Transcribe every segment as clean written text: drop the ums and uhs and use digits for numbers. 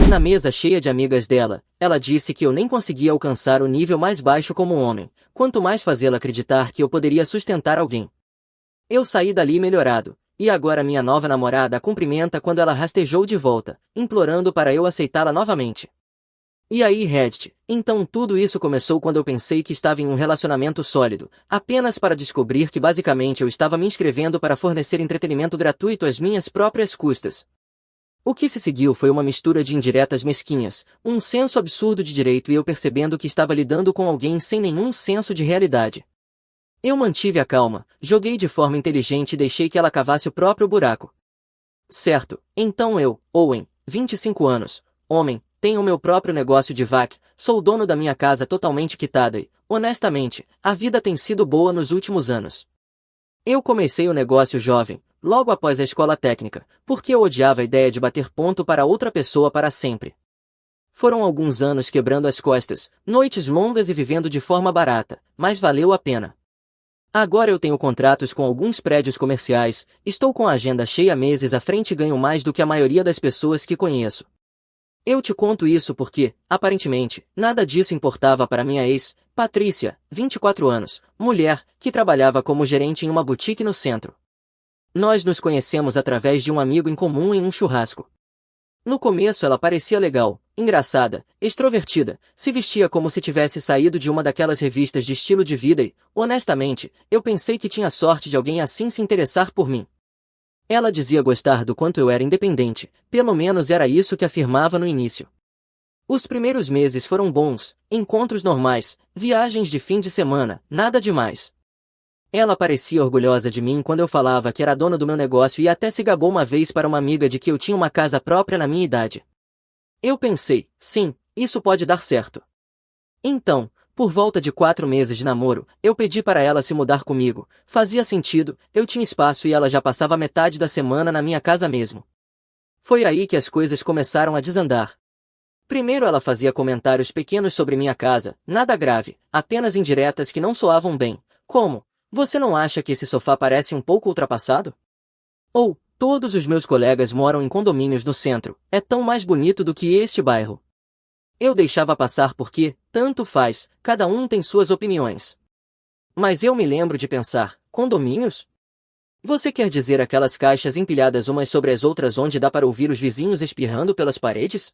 Na mesa cheia de amigas dela, ela disse que eu nem conseguia alcançar o nível mais baixo como homem, quanto mais fazê-la acreditar que eu poderia sustentar alguém. Eu saí dali melhorado, e agora minha nova namorada a cumprimenta quando ela rastejou de volta, implorando para eu aceitá-la novamente. E aí, Reddit, então tudo isso começou quando eu pensei que estava em um relacionamento sólido, apenas para descobrir que basicamente eu estava me inscrevendo para fornecer entretenimento gratuito às minhas próprias custas. O que se seguiu foi uma mistura de indiretas mesquinhas, um senso absurdo de direito e eu percebendo que estava lidando com alguém sem nenhum senso de realidade. Eu mantive a calma, joguei de forma inteligente e deixei que ela cavasse o próprio buraco. Certo, então eu, Owen, 25 anos, homem, tenho o meu próprio negócio de vac, sou dono da minha casa totalmente quitada e, honestamente, a vida tem sido boa nos últimos anos. Eu comecei o negócio jovem, logo após a escola técnica, porque eu odiava a ideia de bater ponto para outra pessoa para sempre. Foram alguns anos quebrando as costas, noites longas e vivendo de forma barata, mas valeu a pena. Agora eu tenho contratos com alguns prédios comerciais, estou com a agenda cheia meses à frente e ganho mais do que a maioria das pessoas que conheço. Eu te conto isso porque, aparentemente, nada disso importava para minha ex, Patrícia, 24 anos, mulher, que trabalhava como gerente em uma boutique no centro. Nós nos conhecemos através de um amigo em comum em um churrasco. No começo ela parecia legal, engraçada, extrovertida, se vestia como se tivesse saído de uma daquelas revistas de estilo de vida e, honestamente, eu pensei que tinha sorte de alguém assim se interessar por mim. Ela dizia gostar do quanto eu era independente, pelo menos era isso que afirmava no início. Os primeiros meses foram bons, encontros normais, viagens de fim de semana, nada demais. Ela parecia orgulhosa de mim quando eu falava que era dona do meu negócio e até se gabou uma vez para uma amiga de que eu tinha uma casa própria na minha idade. Eu pensei, sim, isso pode dar certo. Então, por volta de 4 meses de namoro, eu pedi para ela se mudar comigo, fazia sentido, eu tinha espaço e ela já passava metade da semana na minha casa mesmo. Foi aí que as coisas começaram a desandar. Primeiro ela fazia comentários pequenos sobre minha casa, nada grave, apenas indiretas que não soavam bem, como: você não acha que esse sofá parece um pouco ultrapassado? Ou, todos os meus colegas moram em condomínios no centro, é tão mais bonito do que este bairro. Eu deixava passar porque, tanto faz, cada um tem suas opiniões. Mas eu me lembro de pensar, condomínios? Você quer dizer aquelas caixas empilhadas umas sobre as outras onde dá para ouvir os vizinhos espirrando pelas paredes?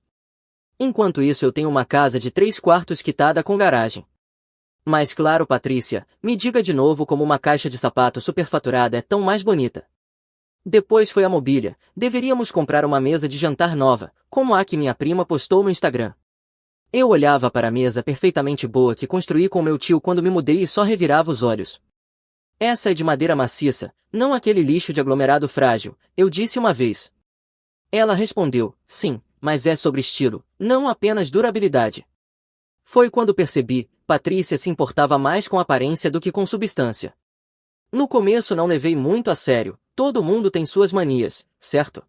Enquanto isso eu tenho uma casa de 3 quartos quitada com garagem. Mas claro, Patrícia, me diga de novo como uma caixa de sapato superfaturada é tão mais bonita. Depois foi a mobília, deveríamos comprar uma mesa de jantar nova, como a que minha prima postou no Instagram. Eu olhava para a mesa perfeitamente boa que construí com meu tio quando me mudei e só revirava os olhos. Essa é de madeira maciça, não aquele lixo de aglomerado frágil, eu disse uma vez. Ela respondeu, sim, mas é sobre estilo, não apenas durabilidade. Foi quando percebi, Patrícia se importava mais com aparência do que com substância. No começo não levei muito a sério, todo mundo tem suas manias, certo?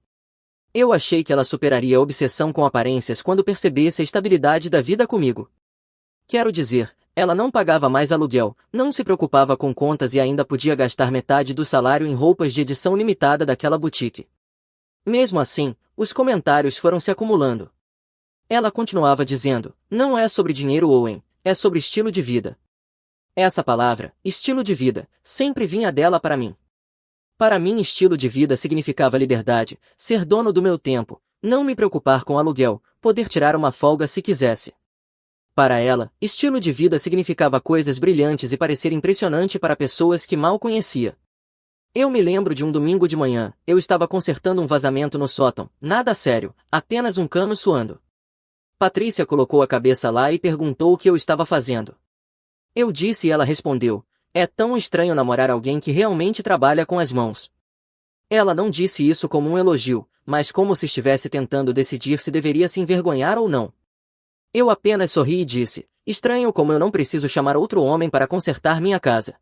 Eu achei que ela superaria a obsessão com aparências quando percebesse a estabilidade da vida comigo. Quero dizer, ela não pagava mais aluguel, não se preocupava com contas e ainda podia gastar metade do salário em roupas de edição limitada daquela boutique. Mesmo assim, os comentários foram se acumulando. Ela continuava dizendo, não é sobre dinheiro, Owen, é sobre estilo de vida. Essa palavra, estilo de vida, sempre vinha dela para mim. Para mim, estilo de vida significava liberdade, ser dono do meu tempo, não me preocupar com aluguel, poder tirar uma folga se quisesse. Para ela, estilo de vida significava coisas brilhantes e parecer impressionante para pessoas que mal conhecia. Eu me lembro de um domingo de manhã, eu estava consertando um vazamento no sótão, nada sério, apenas um cano suando. Patrícia colocou a cabeça lá e perguntou o que eu estava fazendo. Eu disse e ela respondeu, é tão estranho namorar alguém que realmente trabalha com as mãos. Ela não disse isso como um elogio, mas como se estivesse tentando decidir se deveria se envergonhar ou não. Eu apenas sorri e disse, estranho como eu não preciso chamar outro homem para consertar minha casa.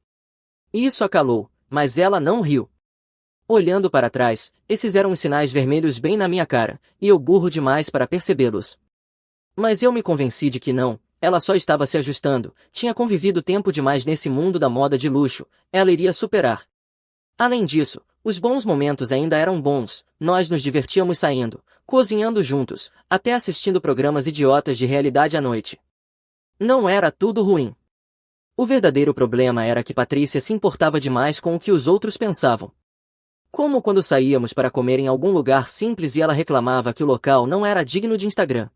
Isso a calou, mas ela não riu. Olhando para trás, esses eram os sinais vermelhos bem na minha cara, e eu burro demais para percebê-los. Mas eu me convenci de que não, ela só estava se ajustando, tinha convivido tempo demais nesse mundo da moda de luxo, ela iria superar. Além disso, os bons momentos ainda eram bons, nós nos divertíamos saindo, cozinhando juntos, até assistindo programas idiotas de realidade à noite. Não era tudo ruim. O verdadeiro problema era que Patrícia se importava demais com o que os outros pensavam. Como quando saíamos para comer em algum lugar simples e ela reclamava que o local não era digno de Instagram.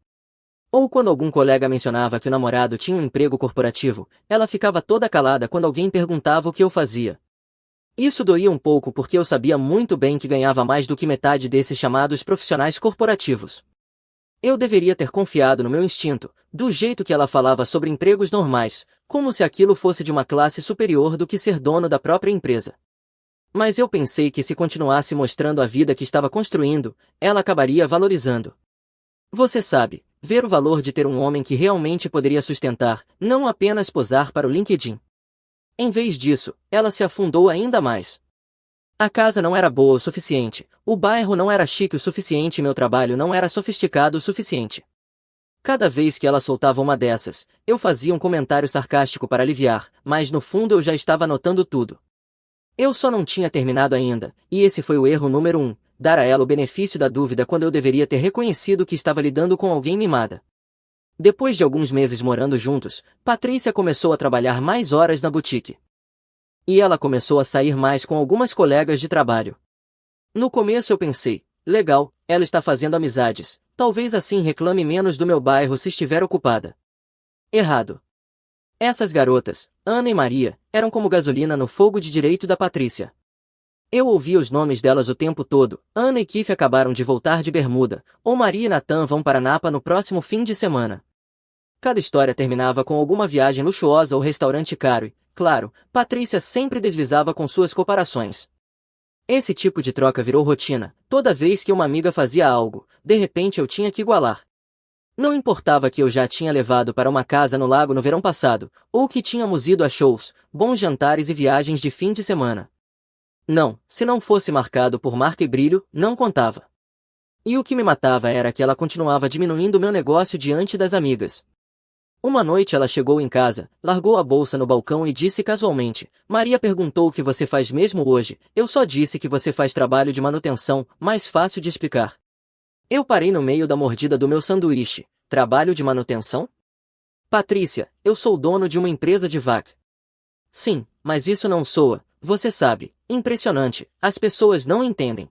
Ou quando algum colega mencionava que o namorado tinha um emprego corporativo, ela ficava toda calada quando alguém perguntava o que eu fazia. Isso doía um pouco porque eu sabia muito bem que ganhava mais do que metade desses chamados profissionais corporativos. Eu deveria ter confiado no meu instinto, do jeito que ela falava sobre empregos normais, como se aquilo fosse de uma classe superior do que ser dono da própria empresa. Mas eu pensei que se continuasse mostrando a vida que estava construindo, ela acabaria valorizando. Você sabe, ver o valor de ter um homem que realmente poderia sustentar, não apenas posar para o LinkedIn. Em vez disso, ela se afundou ainda mais. A casa não era boa o suficiente, o bairro não era chique o suficiente e meu trabalho não era sofisticado o suficiente. Cada vez que ela soltava uma dessas, eu fazia um comentário sarcástico para aliviar, mas no fundo eu já estava anotando tudo. Eu só não tinha terminado ainda, e esse foi o erro número 1, dar a ela o benefício da dúvida quando eu deveria ter reconhecido que estava lidando com alguém mimada. Depois de alguns meses morando juntos, Patrícia começou a trabalhar mais horas na boutique. E ela começou a sair mais com algumas colegas de trabalho. No começo eu pensei, legal, ela está fazendo amizades, talvez assim reclame menos do meu bairro se estiver ocupada. Errado. Essas garotas, Ana e Maria, eram como gasolina no fogo de direito da Patrícia. Eu ouvia os nomes delas o tempo todo. Ana e Kiff acabaram de voltar de Bermuda, ou Maria e Natan vão para Napa no próximo fim de semana. Cada história terminava com alguma viagem luxuosa ou restaurante caro e, claro, Patrícia sempre deslizava com suas comparações. Esse tipo de troca virou rotina. Toda vez que uma amiga fazia algo, de repente eu tinha que igualar. Não importava que eu já tinha levado para uma casa no lago no verão passado, ou que tínhamos ido a shows, bons jantares e viagens de fim de semana. Não, se não fosse marcado por marca e brilho, não contava. E o que me matava era que ela continuava diminuindo meu negócio diante das amigas. Uma noite ela chegou em casa, largou a bolsa no balcão e disse casualmente, Maria perguntou o que você faz mesmo hoje, eu só disse que você faz trabalho de manutenção, mais fácil de explicar. Eu parei no meio da mordida do meu sanduíche, trabalho de manutenção? Patrícia, eu sou dono de uma empresa de vac. Sim, mas isso não soa, você sabe, impressionante, as pessoas não entendem.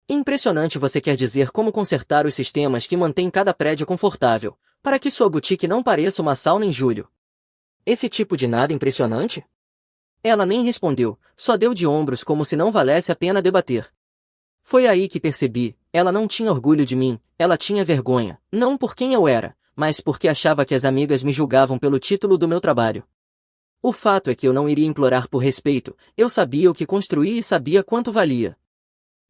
Impressionante você quer dizer como consertar os sistemas que mantêm cada prédio confortável, para que sua boutique não pareça uma sauna em julho. Esse tipo de nada impressionante? Ela nem respondeu, só deu de ombros como se não valesse a pena debater. Foi aí que percebi, ela não tinha orgulho de mim, ela tinha vergonha, não por quem eu era, mas porque achava que as amigas me julgavam pelo título do meu trabalho. O fato é que eu não iria implorar por respeito, eu sabia o que construí e sabia quanto valia.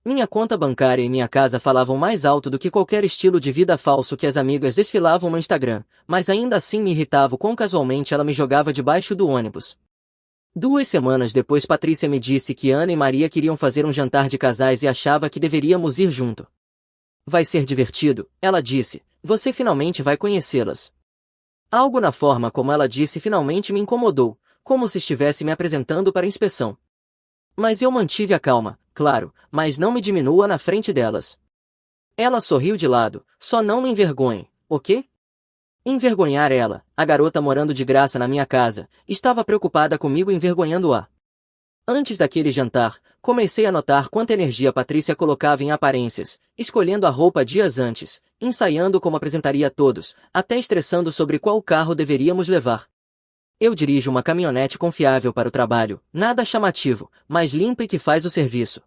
Minha conta bancária e minha casa falavam mais alto do que qualquer estilo de vida falso que as amigas desfilavam no Instagram, mas ainda assim me irritava o quão casualmente ela me jogava debaixo do ônibus. 2 semanas depois Patrícia me disse que Ana e Maria queriam fazer um jantar de casais e achava que deveríamos ir junto. Vai ser divertido, ela disse, você finalmente vai conhecê-las. Algo na forma como ela disse finalmente me incomodou, como se estivesse me apresentando para inspeção. Mas eu mantive a calma, claro, mas não me diminua na frente delas. Ela sorriu de lado, só não me envergonhe, ok? Envergonhar ela, a garota morando de graça na minha casa, estava preocupada comigo envergonhando-a. Antes daquele jantar, comecei a notar quanta energia Patrícia colocava em aparências, escolhendo a roupa dias antes, ensaiando como apresentaria a todos, até estressando sobre qual carro deveríamos levar. Eu dirijo uma caminhonete confiável para o trabalho, nada chamativo, mas limpa e que faz o serviço.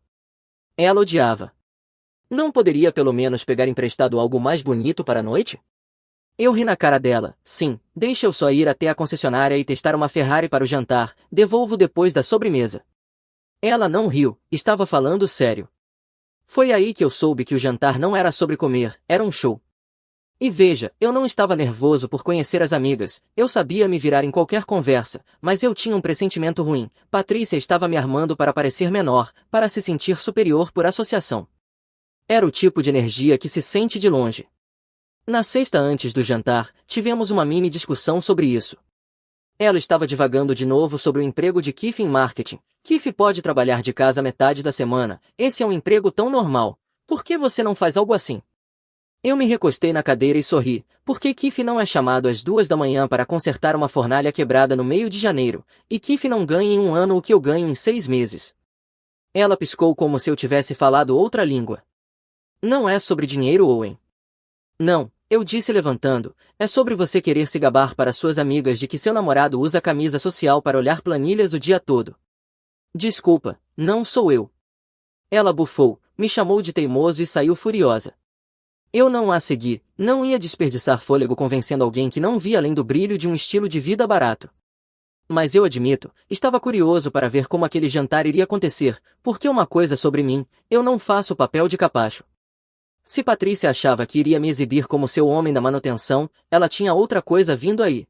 Ela odiava. Não poderia pelo menos pegar emprestado algo mais bonito para a noite? Eu ri na cara dela, sim, deixa eu só ir até a concessionária e testar uma Ferrari para o jantar, devolvo depois da sobremesa. Ela não riu, estava falando sério. Foi aí que eu soube que o jantar não era sobre comer, era um show. E veja, eu não estava nervoso por conhecer as amigas, eu sabia me virar em qualquer conversa, mas eu tinha um pressentimento ruim, Patrícia estava me armando para parecer menor, para se sentir superior por associação. Era o tipo de energia que se sente de longe. Na sexta antes do jantar, tivemos uma mini discussão sobre isso. Ela estava divagando de novo sobre o emprego de Kiff em marketing. Kiff pode trabalhar de casa metade da semana, esse é um emprego tão normal. Por que você não faz algo assim? Eu me recostei na cadeira e sorri, porque Kiff não é chamado às 2 da manhã para consertar uma fornalha quebrada no meio de janeiro, e Kiff não ganha em um ano o que eu ganho em 6 meses. Ela piscou como se eu tivesse falado outra língua. Não é sobre dinheiro, Owen. Não, eu disse levantando, é sobre você querer se gabar para suas amigas de que seu namorado usa camisa social para olhar planilhas o dia todo. Desculpa, não sou eu. Ela bufou, me chamou de teimoso e saiu furiosa. Eu não a segui, não ia desperdiçar fôlego convencendo alguém que não via além do brilho de um estilo de vida barato. Mas eu admito, estava curioso para ver como aquele jantar iria acontecer, porque uma coisa sobre mim, eu não faço o papel de capacho. Se Patrícia achava que iria me exibir como seu homem da manutenção, ela tinha outra coisa vindo aí.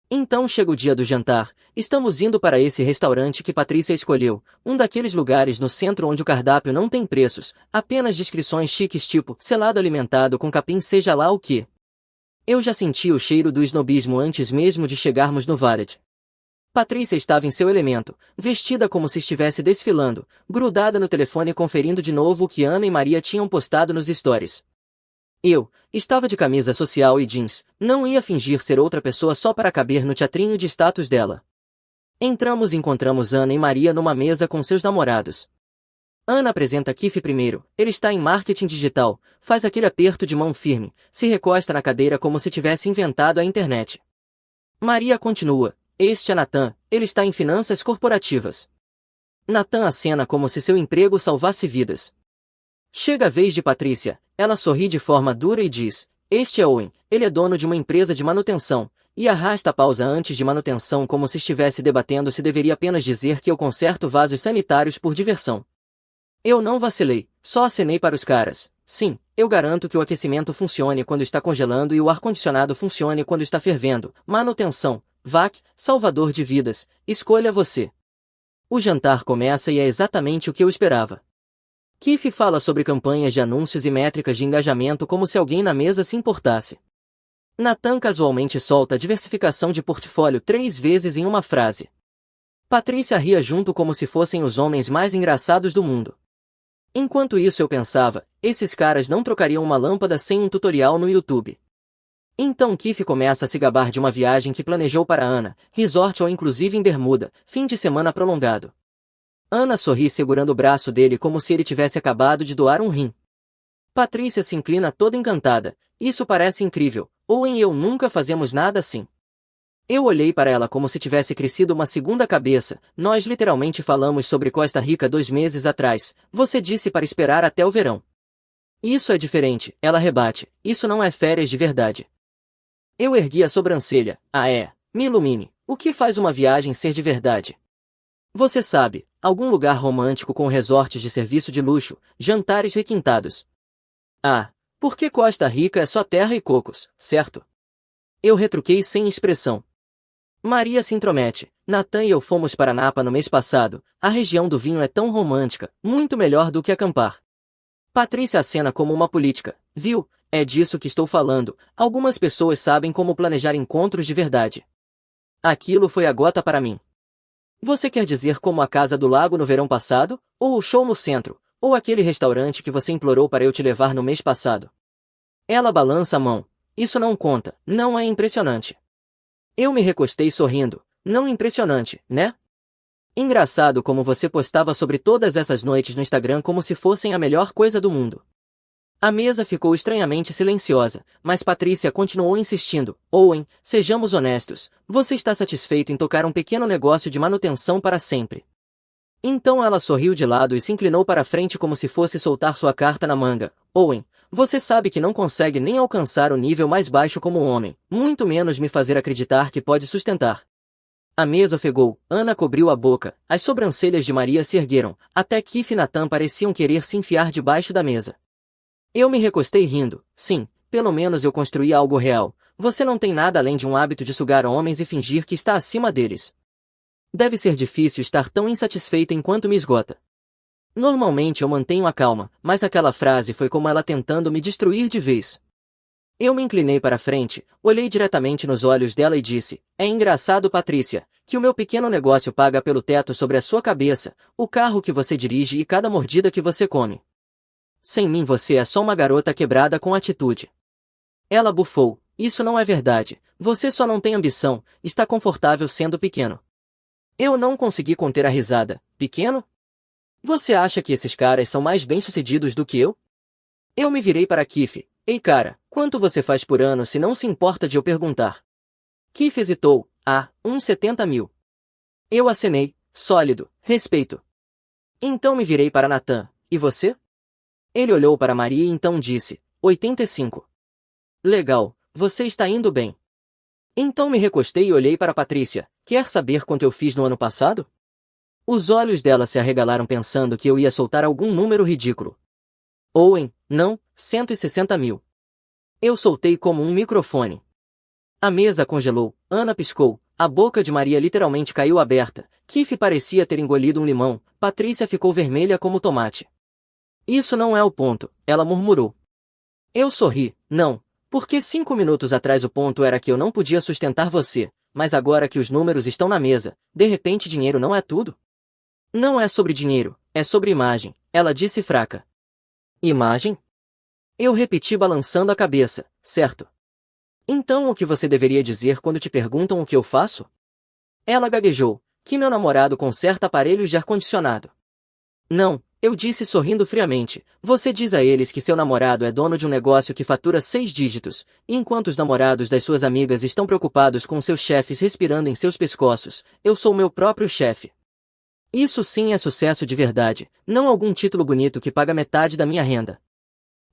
Então chega o dia do jantar, estamos indo para esse restaurante que Patrícia escolheu, um daqueles lugares no centro onde o cardápio não tem preços, apenas descrições chiques tipo selado alimentado com capim seja lá o que. Eu já senti o cheiro do snobismo antes mesmo de chegarmos no valet. Patrícia estava em seu elemento, vestida como se estivesse desfilando, grudada no telefone conferindo de novo o que Ana e Maria tinham postado nos stories. Eu estava de camisa social e jeans, não ia fingir ser outra pessoa só para caber no teatrinho de status dela. Entramos e encontramos Ana e Maria numa mesa com seus namorados. Ana apresenta Kiff primeiro, ele está em marketing digital, faz aquele aperto de mão firme, se recosta na cadeira como se tivesse inventado a internet. Maria continua, este é Nathan, ele está em finanças corporativas. Nathan acena como se seu emprego salvasse vidas. Chega a vez de Patrícia, ela sorri de forma dura e diz, este é Owen, ele é dono de uma empresa de manutenção, e arrasta a pausa antes de manutenção como se estivesse debatendo se deveria apenas dizer que eu conserto vasos sanitários por diversão. Eu não vacilei, só acenei para os caras, sim, eu garanto que o aquecimento funcione quando está congelando e o ar-condicionado funcione quando está fervendo, manutenção, VAC, salvador de vidas, escolha você. O jantar começa e é exatamente o que eu esperava. Kiff fala sobre campanhas de anúncios e métricas de engajamento como se alguém na mesa se importasse. Nathan casualmente solta a diversificação de portfólio 3 vezes em uma frase. Patrícia ria junto como se fossem os homens mais engraçados do mundo. Enquanto isso eu pensava, esses caras não trocariam uma lâmpada sem um tutorial no YouTube. Então Kiff começa a se gabar de uma viagem que planejou para Ana, resort ou inclusive em Bermuda, fim de semana prolongado. Ana sorri segurando o braço dele como se ele tivesse acabado de doar um rim. Patrícia se inclina toda encantada. Isso parece incrível. Owen e eu nunca fazemos nada assim. Eu olhei para ela como se tivesse crescido uma segunda cabeça. Nós literalmente falamos sobre Costa Rica 2 meses atrás. Você disse para esperar até o verão. Isso é diferente, ela rebate. Isso não é férias de verdade. Eu ergui a sobrancelha. Ah é, me ilumine. O que faz uma viagem ser de verdade? Você sabe, algum lugar romântico com resorts de serviço de luxo, jantares requintados. Ah, porque Costa Rica é só terra e cocos, certo? Eu retruquei sem expressão. Maria se intromete. Nathan e eu fomos para Napa no mês passado. A região do vinho é tão romântica, muito melhor do que acampar. Patrícia acena como uma política. Viu? É disso que estou falando. Algumas pessoas sabem como planejar encontros de verdade. Aquilo foi a gota para mim. Você quer dizer como a casa do lago no verão passado? Ou o show no centro? Ou aquele restaurante que você implorou para eu te levar no mês passado? Ela balança a mão. Isso não conta, não é impressionante. Eu me recostei sorrindo. Não impressionante, né? Engraçado como você postava sobre todas essas noites no Instagram como se fossem a melhor coisa do mundo. A mesa ficou estranhamente silenciosa, mas Patrícia continuou insistindo. Owen, sejamos honestos, você está satisfeito em tocar um pequeno negócio de manutenção para sempre. Então ela sorriu de lado e se inclinou para a frente como se fosse soltar sua carta na manga. Owen, você sabe que não consegue nem alcançar o nível mais baixo como um homem, muito menos me fazer acreditar que pode sustentar. A mesa ofegou, Ana cobriu a boca, as sobrancelhas de Maria se ergueram, até Kiff e Nathan pareciam querer se enfiar debaixo da mesa. Eu me recostei rindo. Sim, pelo menos eu construí algo real. Você não tem nada além de um hábito de sugar homens e fingir que está acima deles. Deve ser difícil estar tão insatisfeita enquanto me esgota. Normalmente eu mantenho a calma, mas aquela frase foi como ela tentando me destruir de vez. Eu me inclinei para a frente, olhei diretamente nos olhos dela e disse, é engraçado, Patrícia, que o meu pequeno negócio paga pelo teto sobre a sua cabeça, o carro que você dirige e cada mordida que você come. Sem mim você é só uma garota quebrada com atitude. Ela bufou. Isso não é verdade. Você só não tem ambição, está confortável sendo pequeno. Eu não consegui conter a risada. Pequeno? Você acha que esses caras são mais bem-sucedidos do que eu? Eu me virei para Keith. Ei cara, quanto você faz por ano se não se importa de eu perguntar? Keith hesitou. Uns 70 mil. Eu acenei. Sólido. Respeito. Então me virei para Nathan. E você? Ele olhou para Maria e então disse. 85. Legal, você está indo bem. Então me recostei e olhei para Patrícia. Quer saber quanto eu fiz no ano passado? Os olhos dela se arregalaram pensando que eu ia soltar algum número ridículo. Owen, não, 160 mil. Eu soltei como um microfone. A mesa congelou, Ana piscou, a boca de Maria literalmente caiu aberta, Keith parecia ter engolido um limão, Patrícia ficou vermelha como tomate. Isso não é o ponto, ela murmurou. Eu sorri, não, porque 5 minutos atrás o ponto era que eu não podia sustentar você, mas agora que os números estão na mesa, de repente dinheiro não é tudo? Não é sobre dinheiro, é sobre imagem, ela disse fraca. Imagem? Eu repeti balançando a cabeça, certo. Então o que você deveria dizer quando te perguntam o que eu faço? Ela gaguejou, que meu namorado conserta aparelhos de ar-condicionado. Não, eu disse sorrindo friamente, você diz a eles que seu namorado é dono de um negócio que fatura 6 dígitos, enquanto os namorados das suas amigas estão preocupados com seus chefes respirando em seus pescoços, eu sou meu próprio chefe. Isso sim é sucesso de verdade, não algum título bonito que paga metade da minha renda.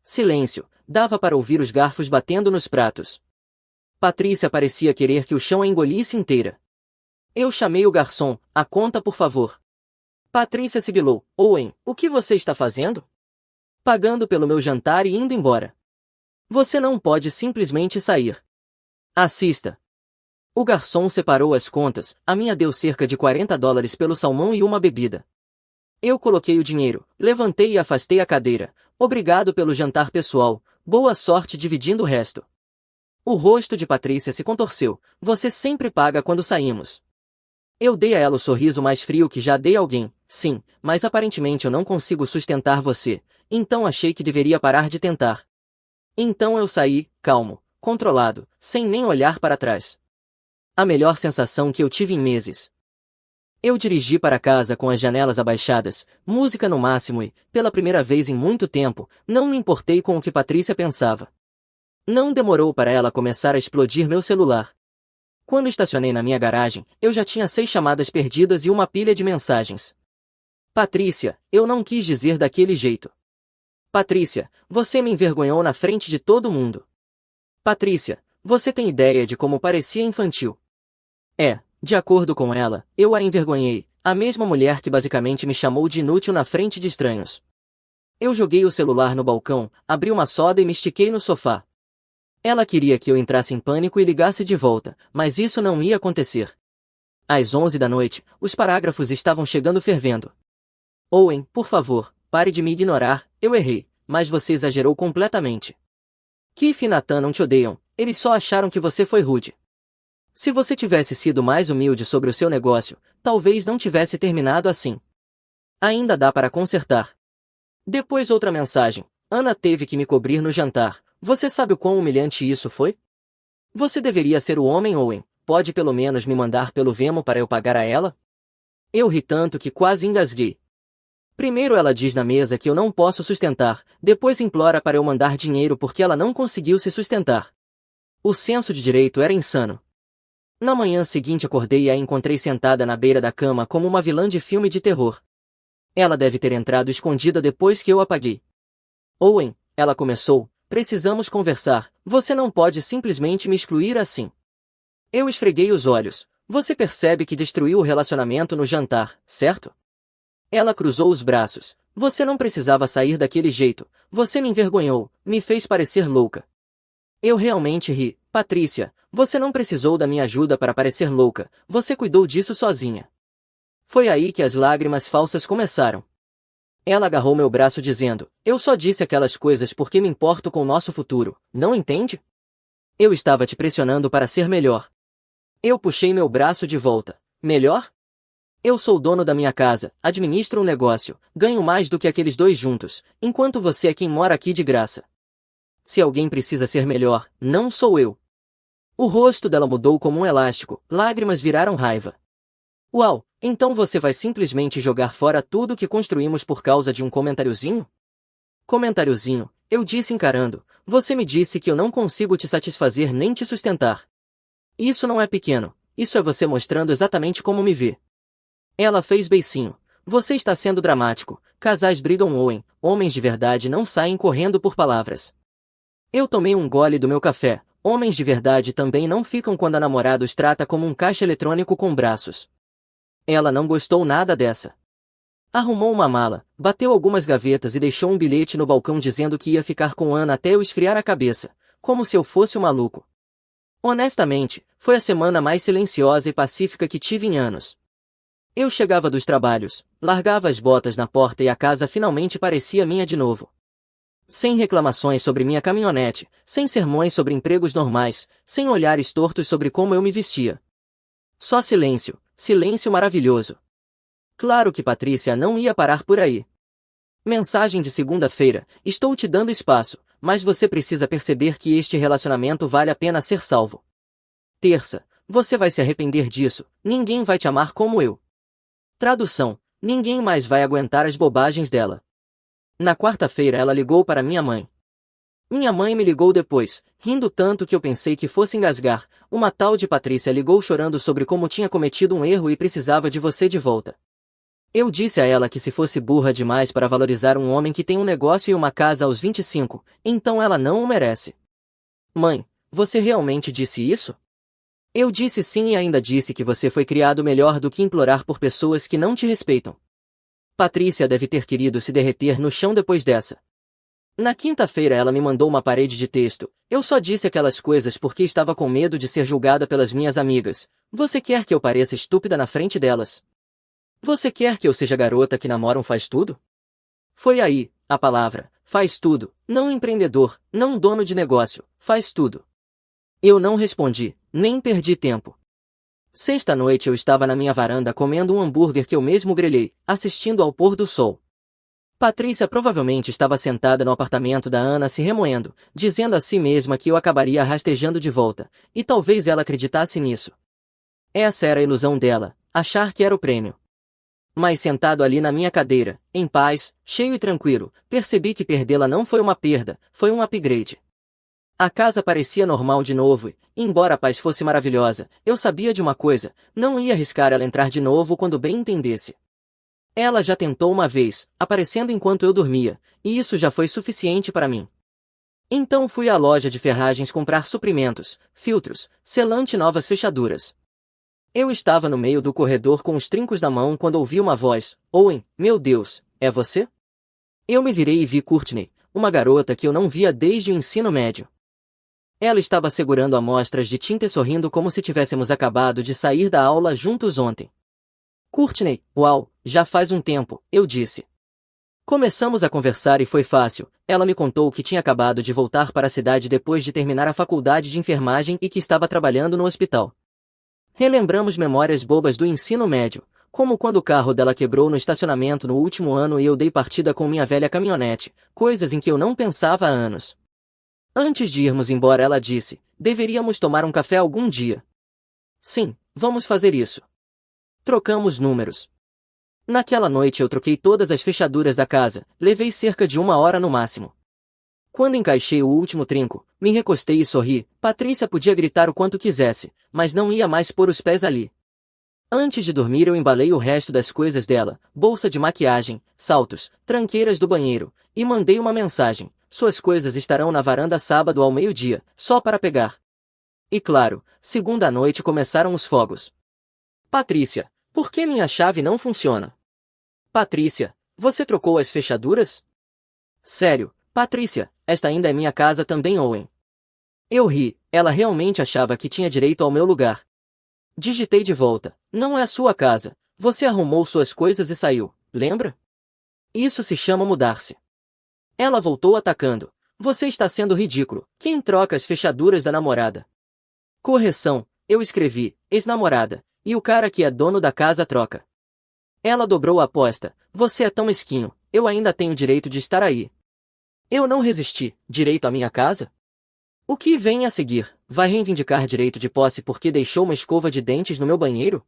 Silêncio, dava para ouvir os garfos batendo nos pratos. Patrícia parecia querer que o chão a engolisse inteira. Eu chamei o garçom, a conta por favor. Patrícia sibilou, Owen, o que você está fazendo? Pagando pelo meu jantar e indo embora. Você não pode simplesmente sair. Assista. O garçom separou as contas, a minha deu cerca de $40 pelo salmão e uma bebida. Eu coloquei o dinheiro, levantei e afastei a cadeira. Obrigado pelo jantar pessoal, boa sorte dividindo o resto. O rosto de Patrícia se contorceu, você sempre paga quando saímos. Eu dei a ela o sorriso mais frio que já dei a alguém, sim, mas aparentemente eu não consigo sustentar você, então achei que deveria parar de tentar. Então eu saí, calmo, controlado, sem nem olhar para trás. A melhor sensação que eu tive em meses. Eu dirigi para casa com as janelas abaixadas, música no máximo e, pela primeira vez em muito tempo, não me importei com o que Patrícia pensava. Não demorou para ela começar a explodir meu celular. Quando estacionei na minha garagem, eu já tinha 6 chamadas perdidas e uma pilha de mensagens. Patrícia, eu não quis dizer daquele jeito. Patrícia, você me envergonhou na frente de todo mundo. Patrícia, você tem ideia de como parecia infantil? De acordo com ela, eu a envergonhei, a mesma mulher que basicamente me chamou de inútil na frente de estranhos. Eu joguei o celular no balcão, abri uma soda e me estiquei no sofá. Ela queria que eu entrasse em pânico e ligasse de volta, mas isso não ia acontecer. Às 11 da noite, os parágrafos estavam chegando fervendo. Owen, por favor, pare de me ignorar, eu errei, mas você exagerou completamente. Keith e Nathan não te odeiam, eles só acharam que você foi rude. Se você tivesse sido mais humilde sobre o seu negócio, talvez não tivesse terminado assim. Ainda dá para consertar. Depois outra mensagem. Ana teve que me cobrir no jantar. Você sabe o quão humilhante isso foi? Você deveria ser o homem, Owen. Pode pelo menos me mandar pelo Venmo para eu pagar a ela? Eu ri tanto que quase engasguei. Primeiro ela diz na mesa que eu não posso sustentar, depois implora para eu mandar dinheiro porque ela não conseguiu se sustentar. O senso de direito era insano. Na manhã seguinte acordei e a encontrei sentada na beira da cama como uma vilã de filme de terror. Ela deve ter entrado escondida depois que eu apaguei. Owen, ela começou, precisamos conversar, você não pode simplesmente me excluir assim. Eu esfreguei os olhos, você percebe que destruiu o relacionamento no jantar, certo? Ela cruzou os braços, você não precisava sair daquele jeito, você me envergonhou, me fez parecer louca. Eu realmente ri, Patrícia, você não precisou da minha ajuda para parecer louca, você cuidou disso sozinha. Foi aí que as lágrimas falsas começaram. Ela agarrou meu braço dizendo, eu só disse aquelas coisas porque me importo com o nosso futuro, não entende? Eu estava te pressionando para ser melhor. Eu puxei meu braço de volta. Melhor? Eu sou o dono da minha casa, administro um negócio, ganho mais do que aqueles dois juntos, enquanto você é quem mora aqui de graça. Se alguém precisa ser melhor, não sou eu. O rosto dela mudou como um elástico, lágrimas viraram raiva. Uau, então você vai simplesmente jogar fora tudo que construímos por causa de um comentáriozinho? Comentáriozinho, eu disse encarando, você me disse que eu não consigo te satisfazer nem te sustentar. Isso não é pequeno, isso é você mostrando exatamente como me vê. Ela fez beicinho. Você está sendo dramático, casais brigam Owen, homens de verdade não saem correndo por palavras. Eu tomei um gole do meu café, homens de verdade também não ficam quando a namorada os trata como um caixa eletrônico com braços. Ela não gostou nada dessa. Arrumou uma mala, bateu algumas gavetas e deixou um bilhete no balcão dizendo que ia ficar com Ana até eu esfriar a cabeça, como se eu fosse um maluco. Honestamente, foi a semana mais silenciosa e pacífica que tive em anos. Eu chegava dos trabalhos, largava as botas na porta e a casa finalmente parecia minha de novo. Sem reclamações sobre minha caminhonete, sem sermões sobre empregos normais, sem olhares tortos sobre como eu me vestia. Só silêncio, silêncio maravilhoso. Claro que Patrícia não ia parar por aí. Mensagem de segunda-feira, estou te dando espaço, mas você precisa perceber que este relacionamento vale a pena ser salvo. Terça, você vai se arrepender disso, ninguém vai te amar como eu. Tradução, ninguém mais vai aguentar as bobagens dela. Na quarta-feira ela ligou para minha mãe. Minha mãe me ligou depois, rindo tanto que eu pensei que fosse engasgar. Uma tal de Patrícia ligou chorando sobre como tinha cometido um erro e precisava de você de volta. Eu disse a ela que se fosse burra demais para valorizar um homem que tem um negócio e uma casa aos 25, então ela não o merece. Mãe, você realmente disse isso? Eu disse sim e ainda disse que você foi criado melhor do que implorar por pessoas que não te respeitam. Patrícia deve ter querido se derreter no chão depois dessa. Na quinta-feira ela me mandou uma parede de texto. Eu só disse aquelas coisas porque estava com medo de ser julgada pelas minhas amigas. Você quer que eu pareça estúpida na frente delas? Você quer que eu seja garota que namora um faz tudo? Foi aí, a palavra, faz tudo, não empreendedor, não dono de negócio, faz tudo. Eu não respondi, nem perdi tempo. Sexta-noite eu estava na minha varanda comendo um hambúrguer que eu mesmo grelhei, assistindo ao pôr do sol. Patrícia provavelmente estava sentada no apartamento da Ana se remoendo, dizendo a si mesma que eu acabaria rastejando de volta, e talvez ela acreditasse nisso. Essa era a ilusão dela, achar que era o prêmio. Mas sentado ali na minha cadeira, em paz, cheio e tranquilo, percebi que perdê-la não foi uma perda, foi um upgrade. A casa parecia normal de novo e, embora a paz fosse maravilhosa, eu sabia de uma coisa, não ia arriscar ela entrar de novo quando bem entendesse. Ela já tentou uma vez, aparecendo enquanto eu dormia, e isso já foi suficiente para mim. Então fui à loja de ferragens comprar suprimentos, filtros, selante e novas fechaduras. Eu estava no meio do corredor com os trincos na mão quando ouvi uma voz. Owen, meu Deus, é você? Eu me virei e vi Courtney, uma garota que eu não via desde o ensino médio. Ela estava segurando amostras de tinta e sorrindo como se tivéssemos acabado de sair da aula juntos ontem. Courtney, uau, já faz um tempo, eu disse. Começamos a conversar e foi fácil. Ela me contou que tinha acabado de voltar para a cidade depois de terminar a faculdade de enfermagem e que estava trabalhando no hospital. Relembramos memórias bobas do ensino médio, como quando o carro dela quebrou no estacionamento no último ano e eu dei partida com minha velha caminhonete, coisas em que eu não pensava há anos. Antes de irmos embora ela disse, deveríamos tomar um café algum dia. Sim, vamos fazer isso. Trocamos números. Naquela noite eu troquei todas as fechaduras da casa, levei cerca de 1 hora no máximo. Quando encaixei o último trinco, me recostei e sorri. Patrícia podia gritar o quanto quisesse, mas não ia mais pôr os pés ali. Antes de dormir eu embalei o resto das coisas dela, bolsa de maquiagem, saltos, tranqueiras do banheiro, e mandei uma mensagem. Suas coisas estarão na varanda sábado ao meio-dia, só para pegar. E claro, segunda à noite começaram os fogos. Patrícia, por que minha chave não funciona? Patrícia, você trocou as fechaduras? Sério, Patrícia, esta ainda é minha casa também, Owen. Eu ri, ela realmente achava que tinha direito ao meu lugar. Digitei de volta, não é a sua casa, você arrumou suas coisas e saiu, lembra? Isso se chama mudar-se. Ela voltou atacando, você está sendo ridículo, quem troca as fechaduras da namorada? Correção, eu escrevi, ex-namorada, e o cara que é dono da casa troca. Ela dobrou a aposta. Você é tão mesquinho, eu ainda tenho direito de estar aí. Eu não resisti. Direito à minha casa? O que vem a seguir? Vai reivindicar direito de posse porque deixou uma escova de dentes no meu banheiro?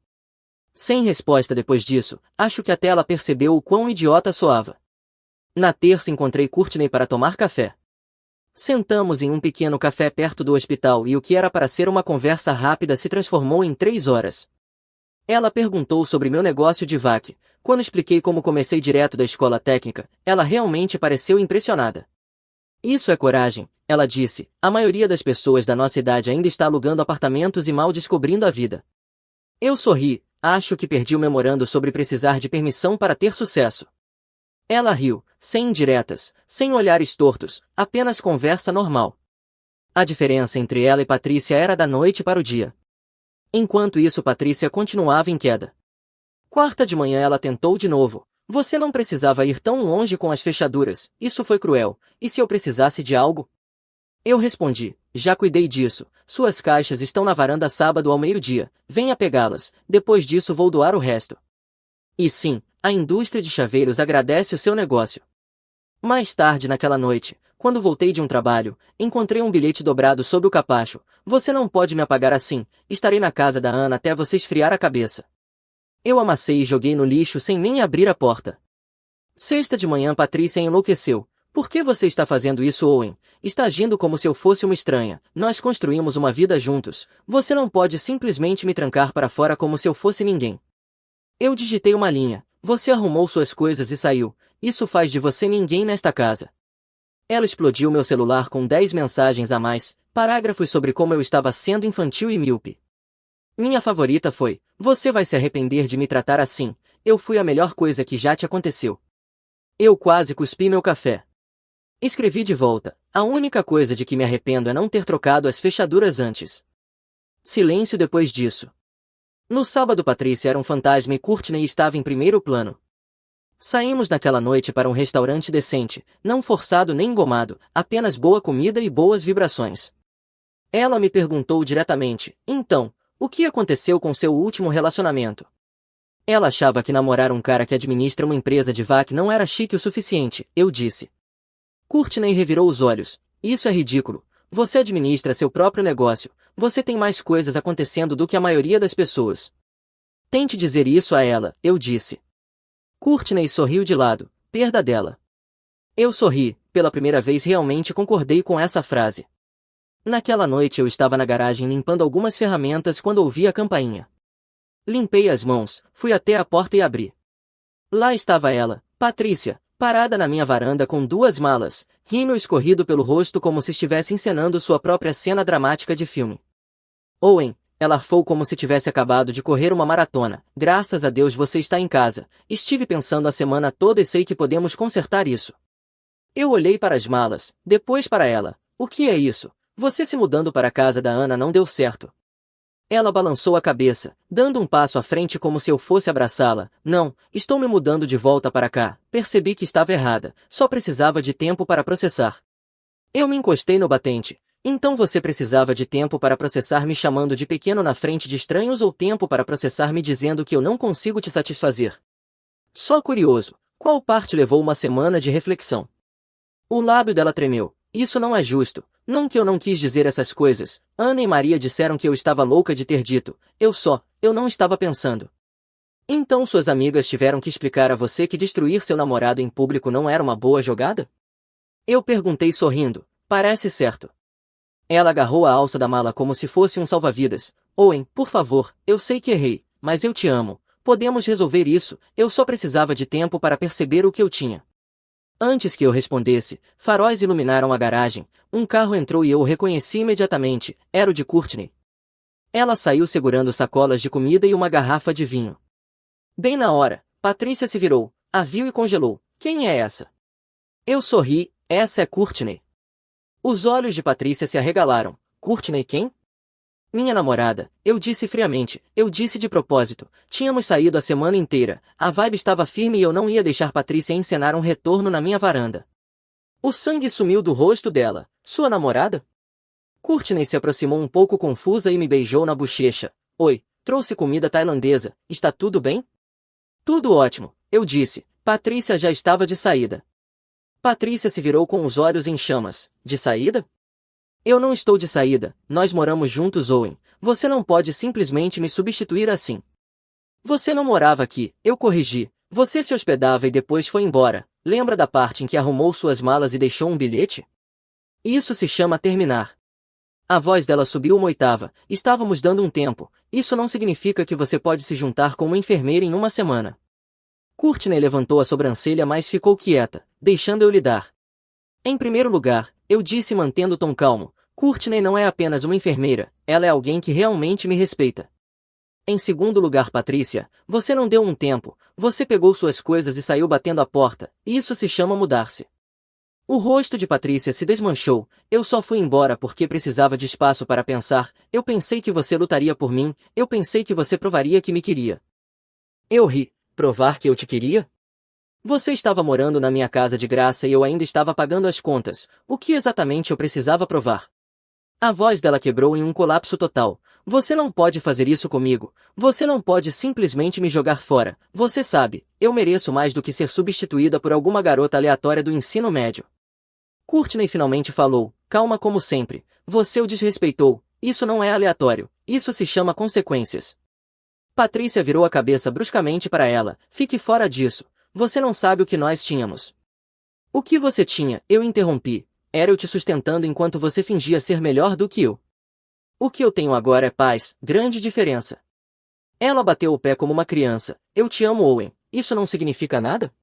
Sem resposta depois disso, acho que até ela percebeu o quão idiota soava. Na terça encontrei Courtney para tomar café. Sentamos em um pequeno café perto do hospital e o que era para ser uma conversa rápida se transformou em 3 horas. Ela perguntou sobre meu negócio de vac. Quando expliquei como comecei direto da escola técnica, ela realmente pareceu impressionada. Isso é coragem, ela disse. A maioria das pessoas da nossa idade ainda está alugando apartamentos e mal descobrindo a vida. Eu sorri. Acho que perdi o memorando sobre precisar de permissão para ter sucesso. Ela riu, sem indiretas, sem olhares tortos, apenas conversa normal. A diferença entre ela e Patrícia era da noite para o dia. Enquanto isso, Patrícia continuava em queda. Quarta de manhã ela tentou de novo. Você não precisava ir tão longe com as fechaduras, isso foi cruel. E se eu precisasse de algo? Eu respondi, já cuidei disso. Suas caixas estão na varanda sábado ao meio-dia. Venha pegá-las, depois disso vou doar o resto. E sim, a indústria de chaveiros agradece o seu negócio. Mais tarde naquela noite, quando voltei de um trabalho, encontrei um bilhete dobrado sob o capacho. Você não pode me apagar assim, estarei na casa da Ana até você esfriar a cabeça. Eu amassei e joguei no lixo sem nem abrir a porta. Sexta de manhã Patrícia enlouqueceu. Por que você está fazendo isso, Owen? Está agindo como se eu fosse uma estranha. Nós construímos uma vida juntos. Você não pode simplesmente me trancar para fora como se eu fosse ninguém. Eu digitei uma linha. Você arrumou suas coisas e saiu. Isso faz de você ninguém nesta casa. Ela explodiu meu celular com 10 mensagens a mais, parágrafos sobre como eu estava sendo infantil e míope. Minha favorita foi: você vai se arrepender de me tratar assim. Eu fui a melhor coisa que já te aconteceu. Eu quase cuspi meu café. Escrevi de volta: a única coisa de que me arrependo é não ter trocado as fechaduras antes. Silêncio depois disso. No sábado Patrícia era um fantasma e Courtney estava em primeiro plano. Saímos naquela noite para um restaurante decente, não forçado nem engomado, apenas boa comida e boas vibrações. Ela me perguntou diretamente: então, o que aconteceu com seu último relacionamento? Ela achava que namorar um cara que administra uma empresa de vac não era chique o suficiente, eu disse. Courtney revirou os olhos. Isso é ridículo. Você administra seu próprio negócio. Você tem mais coisas acontecendo do que a maioria das pessoas. Tente dizer isso a ela, eu disse. Courtney sorriu de lado. Perda dela. Eu sorri. Pela primeira vez realmente concordei com essa frase. Naquela noite eu estava na garagem limpando algumas ferramentas quando ouvi a campainha. Limpei as mãos, fui até a porta e abri. Lá estava ela, Patrícia, parada na minha varanda com 2 malas, rímel escorrido pelo rosto como se estivesse encenando sua própria cena dramática de filme. Owen, ela arfou como se tivesse acabado de correr uma maratona. Graças a Deus você está em casa. Estive pensando a semana toda e sei que podemos consertar isso. Eu olhei para as malas, depois para ela. O que é isso? Você se mudando para a casa da Ana não deu certo. Ela balançou a cabeça, dando um passo à frente como se eu fosse abraçá-la. Não, estou me mudando de volta para cá. Percebi que estava errada, só precisava de tempo para processar. Eu me encostei no batente. Então você precisava de tempo para processar me chamando de pequeno na frente de estranhos ou tempo para processar me dizendo que eu não consigo te satisfazer? Só curioso, qual parte levou uma semana de reflexão? O lábio dela tremeu. Isso não é justo. Não que eu não quis dizer essas coisas. Ana e Maria disseram que eu estava louca de ter dito. Eu não estava pensando. Então suas amigas tiveram que explicar a você que destruir seu namorado em público não era uma boa jogada? Eu perguntei sorrindo. Parece certo. Ela agarrou a alça da mala como se fosse um salva-vidas. Owen, por favor, eu sei que errei, mas eu te amo. Podemos resolver isso, eu só precisava de tempo para perceber o que eu tinha. Antes que eu respondesse, faróis iluminaram a garagem, um carro entrou e eu o reconheci imediatamente, era o de Courtney. Ela saiu segurando sacolas de comida e uma garrafa de vinho. Bem na hora, Patrícia se virou, a viu e congelou. Quem é essa? Eu sorri, essa é Courtney. Os olhos de Patrícia se arregalaram. Courtney quem? Minha namorada, eu disse friamente, eu disse de propósito. Tínhamos saído a semana inteira, a vibe estava firme e eu não ia deixar Patrícia encenar um retorno na minha varanda. O sangue sumiu do rosto dela. Sua namorada? Courtney se aproximou um pouco confusa e me beijou na bochecha. Oi, trouxe comida tailandesa, está tudo bem? Tudo ótimo, eu disse. Patrícia já estava de saída. Patrícia se virou com os olhos em chamas. De saída? Eu não estou de saída, nós moramos juntos, Owen. Você não pode simplesmente me substituir assim. Você não morava aqui, eu corrigi. Você se hospedava e depois foi embora. Lembra da parte em que arrumou suas malas e deixou um bilhete? Isso se chama terminar. A voz dela subiu uma oitava. Estávamos dando um tempo. Isso não significa que você pode se juntar com uma enfermeira em uma semana. Courtney levantou a sobrancelha, mas ficou quieta, deixando eu lidar. Em primeiro lugar, eu disse mantendo o tom calmo, Courtney não é apenas uma enfermeira, ela é alguém que realmente me respeita. Em segundo lugar, Patrícia, você não deu um tempo, você pegou suas coisas e saiu batendo a porta, isso se chama mudar-se. O rosto de Patrícia se desmanchou, eu só fui embora porque precisava de espaço para pensar, eu pensei que você lutaria por mim, eu pensei que você provaria que me queria. Eu ri, provar que eu te queria? Você estava morando na minha casa de graça e eu ainda estava pagando as contas, o que exatamente eu precisava provar? A voz dela quebrou em um colapso total. Você não pode fazer isso comigo. Você não pode simplesmente me jogar fora. Você sabe, eu mereço mais do que ser substituída por alguma garota aleatória do ensino médio. Courtney finalmente falou, calma como sempre. Você o desrespeitou. Isso não é aleatório. Isso se chama consequências. Patrícia virou a cabeça bruscamente para ela. Fique fora disso. Você não sabe o que nós tínhamos. O que você tinha? Eu interrompi. Era eu te sustentando enquanto você fingia ser melhor do que eu. O que eu tenho agora é paz, grande diferença. Ela bateu o pé como uma criança. Eu te amo, Owen. Isso não significa nada?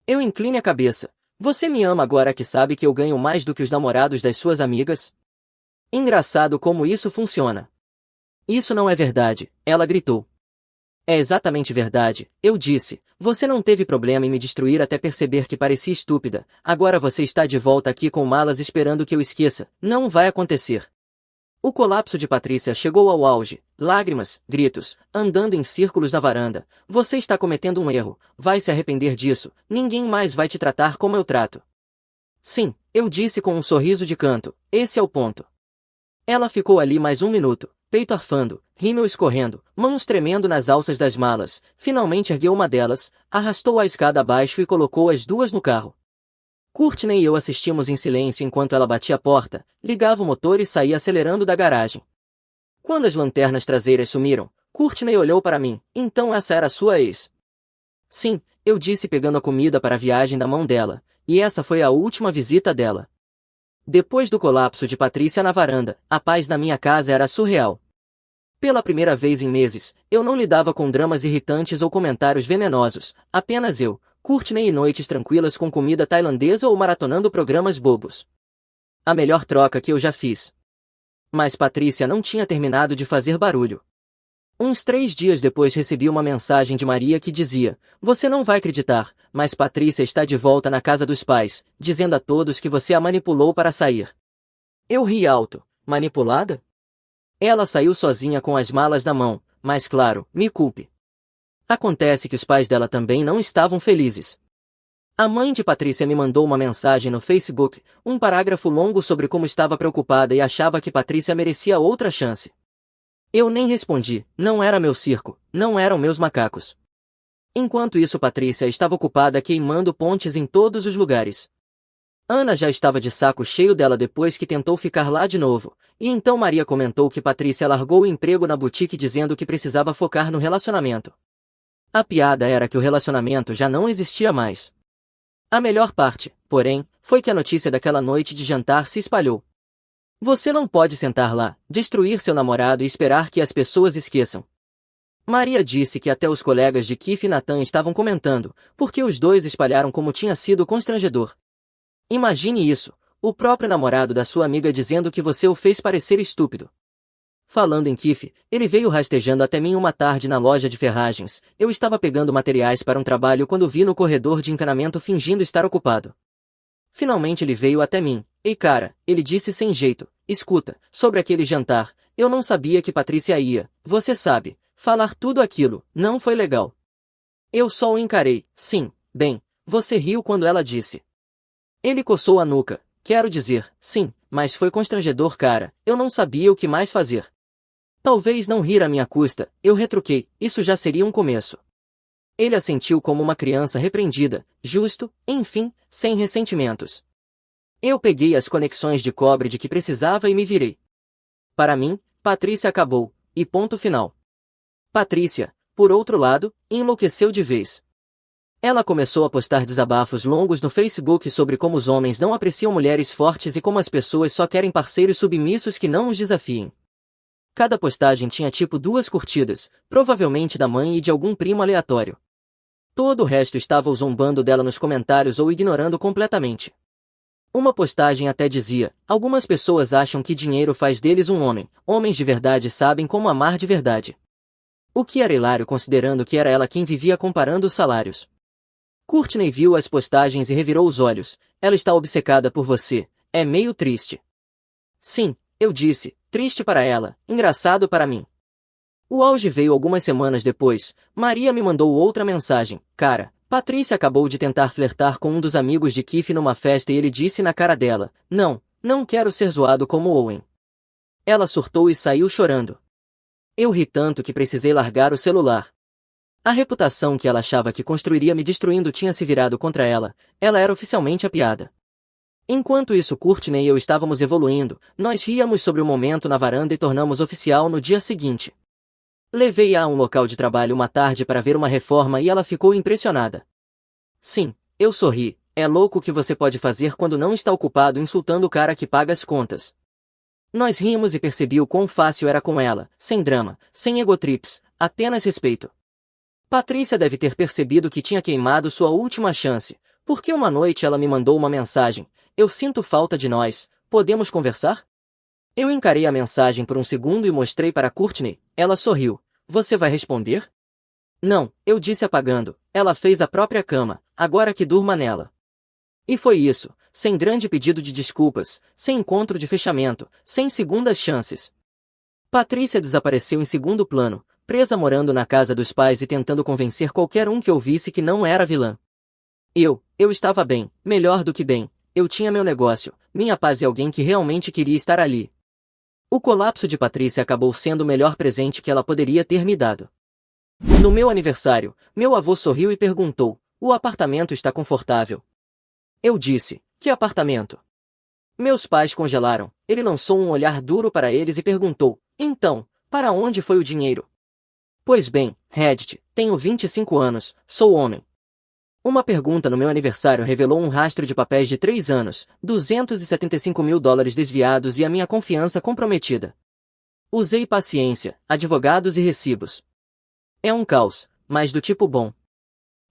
Eu incline a cabeça. Você me ama agora que sabe que eu ganho mais do que os namorados das suas amigas? Engraçado como isso funciona. Isso não é verdade, ela gritou. É exatamente verdade, eu disse. Você não teve problema em me destruir até perceber que parecia estúpida. Agora você está de volta aqui com malas esperando que eu esqueça. Não vai acontecer. O colapso de Patrícia chegou ao auge. Lágrimas, gritos, andando em círculos na varanda. Você está cometendo um erro. Vai se arrepender disso. Ninguém mais vai te tratar como eu trato. Sim, eu disse com um sorriso de canto. Esse é o ponto. Ela ficou ali mais um minuto, peito arfando, rímel escorrendo, mãos tremendo nas alças das malas, finalmente ergueu uma delas, arrastou a escada abaixo e colocou as duas no carro. Courtney e eu assistimos em silêncio enquanto ela batia a porta, ligava o motor e saía acelerando da garagem. Quando as lanternas traseiras sumiram, Courtney olhou para mim, então essa era sua ex. Sim, eu disse pegando a comida para a viagem da mão dela, e essa foi a última visita dela. Depois do colapso de Patrícia na varanda, a paz na minha casa era surreal. Pela primeira vez em meses, eu não lidava com dramas irritantes ou comentários venenosos, apenas eu, Courtney e noites tranquilas com comida tailandesa ou maratonando programas bobos. A melhor troca que eu já fiz. Mas Patrícia não tinha terminado de fazer barulho. Uns 3 dias depois recebi uma mensagem de Maria que dizia, você não vai acreditar, mas Patrícia está de volta na casa dos pais, dizendo a todos que você a manipulou para sair. Eu ri alto. Manipulada? Ela saiu sozinha com as malas na mão, mas claro, me culpe. Acontece que os pais dela também não estavam felizes. A mãe de Patrícia me mandou uma mensagem no Facebook, um parágrafo longo sobre como estava preocupada e achava que Patrícia merecia outra chance. Eu nem respondi, não era meu circo, não eram meus macacos. Enquanto isso Patrícia estava ocupada queimando pontes em todos os lugares. Ana já estava de saco cheio dela depois que tentou ficar lá de novo, e então Maria comentou que Patrícia largou o emprego na boutique dizendo que precisava focar no relacionamento. A piada era que o relacionamento já não existia mais. A melhor parte, porém, foi que a notícia daquela noite de jantar se espalhou. Você não pode sentar lá, destruir seu namorado e esperar que as pessoas esqueçam. Maria disse que até os colegas de Keith e Nathan estavam comentando, porque os dois espalharam como tinha sido constrangedor. Imagine isso, o próprio namorado da sua amiga dizendo que você o fez parecer estúpido. Falando em Keith, ele veio rastejando até mim uma tarde na loja de ferragens. Eu estava pegando materiais para um trabalho quando vi no corredor de encanamento fingindo estar ocupado. Finalmente ele veio até mim. Ei cara, ele disse sem jeito, escuta, sobre aquele jantar, eu não sabia que Patrícia ia, você sabe, falar tudo aquilo, não foi legal. Eu só o encarei, sim, bem, você riu quando ela disse. Ele coçou a nuca, quero dizer, sim, mas foi constrangedor cara, eu não sabia o que mais fazer. Talvez não rir à minha custa, eu retruquei, isso já seria um começo. Ele assentiu como uma criança repreendida, justo, enfim, sem ressentimentos. Eu peguei as conexões de cobre de que precisava e me virei. Para mim, Patrícia acabou, e ponto final. Patrícia, por outro lado, enlouqueceu de vez. Ela começou a postar desabafos longos no Facebook sobre como os homens não apreciam mulheres fortes e como as pessoas só querem parceiros submissos que não os desafiem. Cada postagem tinha tipo 2 curtidas, provavelmente da mãe e de algum primo aleatório. Todo o resto estava ou zombando dela nos comentários ou ignorando completamente. Uma postagem até dizia: algumas pessoas acham que dinheiro faz deles um homem, homens de verdade sabem como amar de verdade. O que era hilário considerando que era ela quem vivia comparando os salários. Courtney viu as postagens e revirou os olhos. Ela está obcecada por você. É meio triste. Sim, eu disse, triste para ela, engraçado para mim. O auge veio algumas semanas depois. Maria me mandou outra mensagem. Cara, Patrícia acabou de tentar flertar com um dos amigos de Keith numa festa e ele disse na cara dela: Não, não quero ser zoado como Owen. Ela surtou e saiu chorando. Eu ri tanto que precisei largar o celular. A reputação que ela achava que construiria me destruindo tinha se virado contra ela. Ela era oficialmente a piada. Enquanto isso, Courtney e eu estávamos evoluindo, nós ríamos sobre o momento na varanda e tornamos oficial no dia seguinte. Levei-a a um local de trabalho uma tarde para ver uma reforma e ela ficou impressionada. Sim, eu sorri. É louco o que você pode fazer quando não está ocupado insultando o cara que paga as contas. Nós rimos e percebi o quão fácil era com ela, sem drama, sem egotrips, apenas respeito. Patrícia deve ter percebido que tinha queimado sua última chance, porque uma noite ela me mandou uma mensagem: Eu sinto falta de nós, podemos conversar? Eu encarei a mensagem por um segundo e mostrei para Courtney. Ela sorriu. Você vai responder? Não, eu disse apagando. Ela fez a própria cama, agora que durma nela. E foi isso, sem grande pedido de desculpas, sem encontro de fechamento, sem segundas chances. Patrícia desapareceu em segundo plano, presa morando na casa dos pais e tentando convencer qualquer um que ouvisse que não era vilã. Eu estava bem, melhor do que bem. Eu tinha meu negócio, minha paz e alguém que realmente queria estar ali. O colapso de Patrícia acabou sendo o melhor presente que ela poderia ter me dado. No meu aniversário, meu avô sorriu e perguntou: O apartamento está confortável? Eu disse: Que apartamento? Meus pais congelaram. Ele lançou um olhar duro para eles e perguntou: Então, para onde foi o dinheiro? Pois bem, Reddit, tenho 25 anos, sou homem. Uma pergunta no meu aniversário revelou um rastro de papéis de 3 anos, $275.000 desviados e a minha confiança comprometida. Usei paciência, advogados e recibos. É um caos, mas do tipo bom.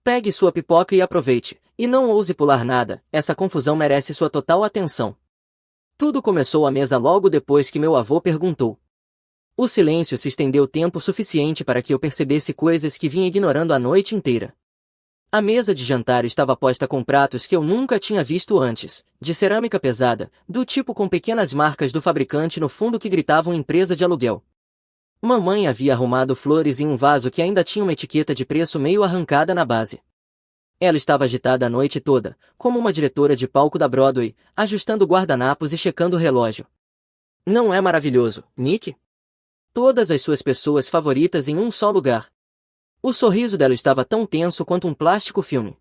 Pegue sua pipoca e aproveite, e não ouse pular nada, essa confusão merece sua total atenção. Tudo começou à mesa logo depois que meu avô perguntou. O silêncio se estendeu tempo suficiente para que eu percebesse coisas que vinha ignorando a noite inteira. A mesa de jantar estava posta com pratos que eu nunca tinha visto antes, de cerâmica pesada, do tipo com pequenas marcas do fabricante no fundo que gritavam empresa de aluguel. Mamãe havia arrumado flores em um vaso que ainda tinha uma etiqueta de preço meio arrancada na base. Ela estava agitada a noite toda, como uma diretora de palco da Broadway, ajustando guardanapos e checando o relógio. Não é maravilhoso, Nick? Todas as suas pessoas favoritas em um só lugar. O sorriso dela estava tão tenso quanto um plástico filme.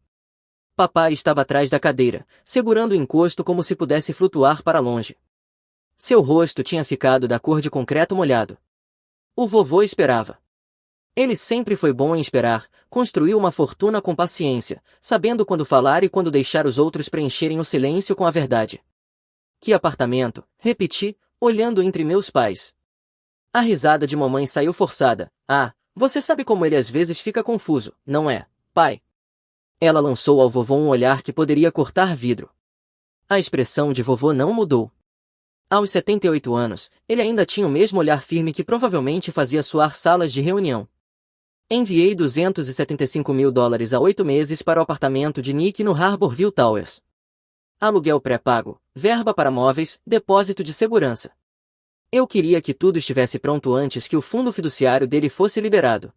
Papai estava atrás da cadeira, segurando o encosto como se pudesse flutuar para longe. Seu rosto tinha ficado da cor de concreto molhado. O vovô esperava. Ele sempre foi bom em esperar, construiu uma fortuna com paciência, sabendo quando falar e quando deixar os outros preencherem o silêncio com a verdade. Que apartamento? Repeti, olhando entre meus pais. A risada de mamãe saiu forçada. Ah, você sabe como ele às vezes fica confuso, não é, pai? Ela lançou ao vovô um olhar que poderia cortar vidro. A expressão de vovô não mudou. Aos 78 anos, ele ainda tinha o mesmo olhar firme que provavelmente fazia suar salas de reunião. Enviei $275.000 há 8 meses para o apartamento de Nick no Harborville Towers. Aluguel pré-pago, verba para móveis, depósito de segurança. Eu queria que tudo estivesse pronto antes que o fundo fiduciário dele fosse liberado.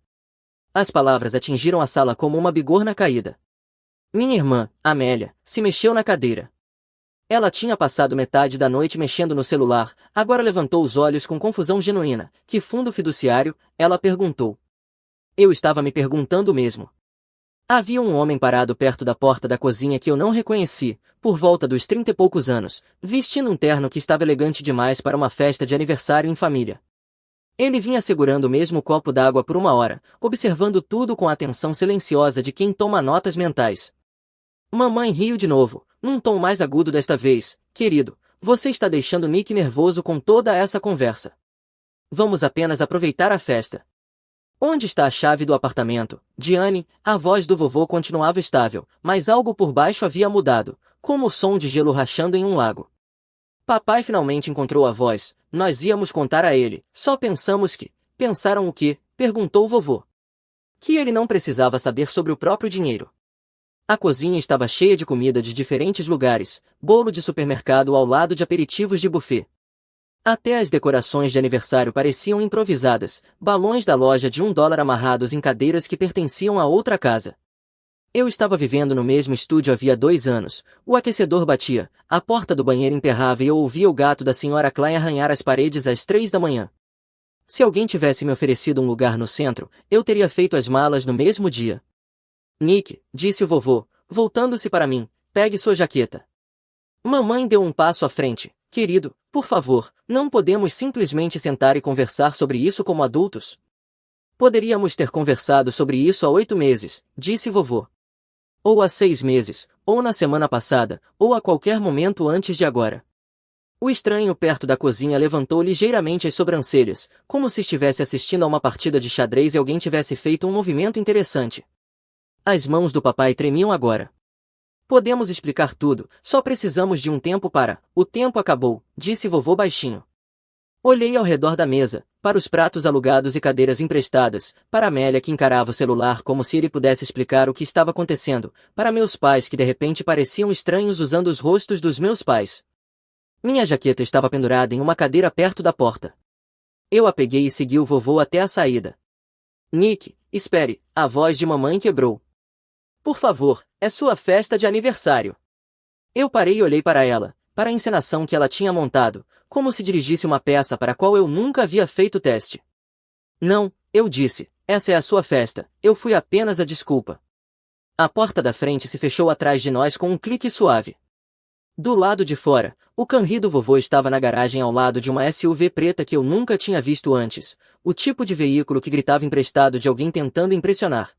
As palavras atingiram a sala como uma bigorna caída. Minha irmã, Amélia, se mexeu na cadeira. Ela tinha passado metade da noite mexendo no celular, agora levantou os olhos com confusão genuína. Que fundo fiduciário? Ela perguntou. Eu estava me perguntando mesmo. Havia um homem parado perto da porta da cozinha que eu não reconheci, por volta dos 30 e poucos anos, vestindo um terno que estava elegante demais para uma festa de aniversário em família. Ele vinha segurando o mesmo copo d'água por uma hora, observando tudo com a atenção silenciosa de quem toma notas mentais. Mamãe riu de novo, num tom mais agudo desta vez. Querido, você está deixando Nick nervoso com toda essa conversa. Vamos apenas aproveitar a festa. Onde está a chave do apartamento? Diane, a voz do vovô continuava estável, mas algo por baixo havia mudado, como o som de gelo rachando em um lago. Papai finalmente encontrou a voz. Nós íamos contar a ele. Só pensamos que... Pensaram o quê? Perguntou o vovô. Que ele não precisava saber sobre o próprio dinheiro. A cozinha estava cheia de comida de diferentes lugares, bolo de supermercado ao lado de aperitivos de buffet. Até as decorações de aniversário pareciam improvisadas, balões da loja de $1 amarrados em cadeiras que pertenciam a outra casa. Eu estava vivendo no mesmo estúdio havia 2 anos, o aquecedor batia, a porta do banheiro emperrava e eu ouvia o gato da senhora Klein arranhar as paredes às 3 da manhã. Se alguém tivesse me oferecido um lugar no centro, eu teria feito as malas no mesmo dia. Nick, disse o vovô, voltando-se para mim, pegue sua jaqueta. Mamãe deu um passo à frente. Querido, por favor, não podemos simplesmente sentar e conversar sobre isso como adultos? Poderíamos ter conversado sobre isso há 8 meses, disse vovô. Ou há 6 meses, ou na semana passada, ou a qualquer momento antes de agora. O estranho perto da cozinha levantou ligeiramente as sobrancelhas, como se estivesse assistindo a uma partida de xadrez e alguém tivesse feito um movimento interessante. As mãos do papai tremiam agora. Podemos explicar tudo, só precisamos de um tempo para... O tempo acabou, disse vovô baixinho. Olhei ao redor da mesa, para os pratos alugados e cadeiras emprestadas, para Amélia que encarava o celular como se ele pudesse explicar o que estava acontecendo, para meus pais que de repente pareciam estranhos usando os rostos dos meus pais. Minha jaqueta estava pendurada em uma cadeira perto da porta. Eu a peguei e segui o vovô até a saída. Nick, espere, a voz de mamãe quebrou. Por favor, é sua festa de aniversário. Eu parei e olhei para ela, para a encenação que ela tinha montado, como se dirigisse uma peça para a qual eu nunca havia feito teste. Não, eu disse, essa é a sua festa, eu fui apenas a desculpa. A porta da frente se fechou atrás de nós com um clique suave. Do lado de fora, o Camry do vovô estava na garagem ao lado de uma SUV preta que eu nunca tinha visto antes, o tipo de veículo que gritava emprestado de alguém tentando impressionar.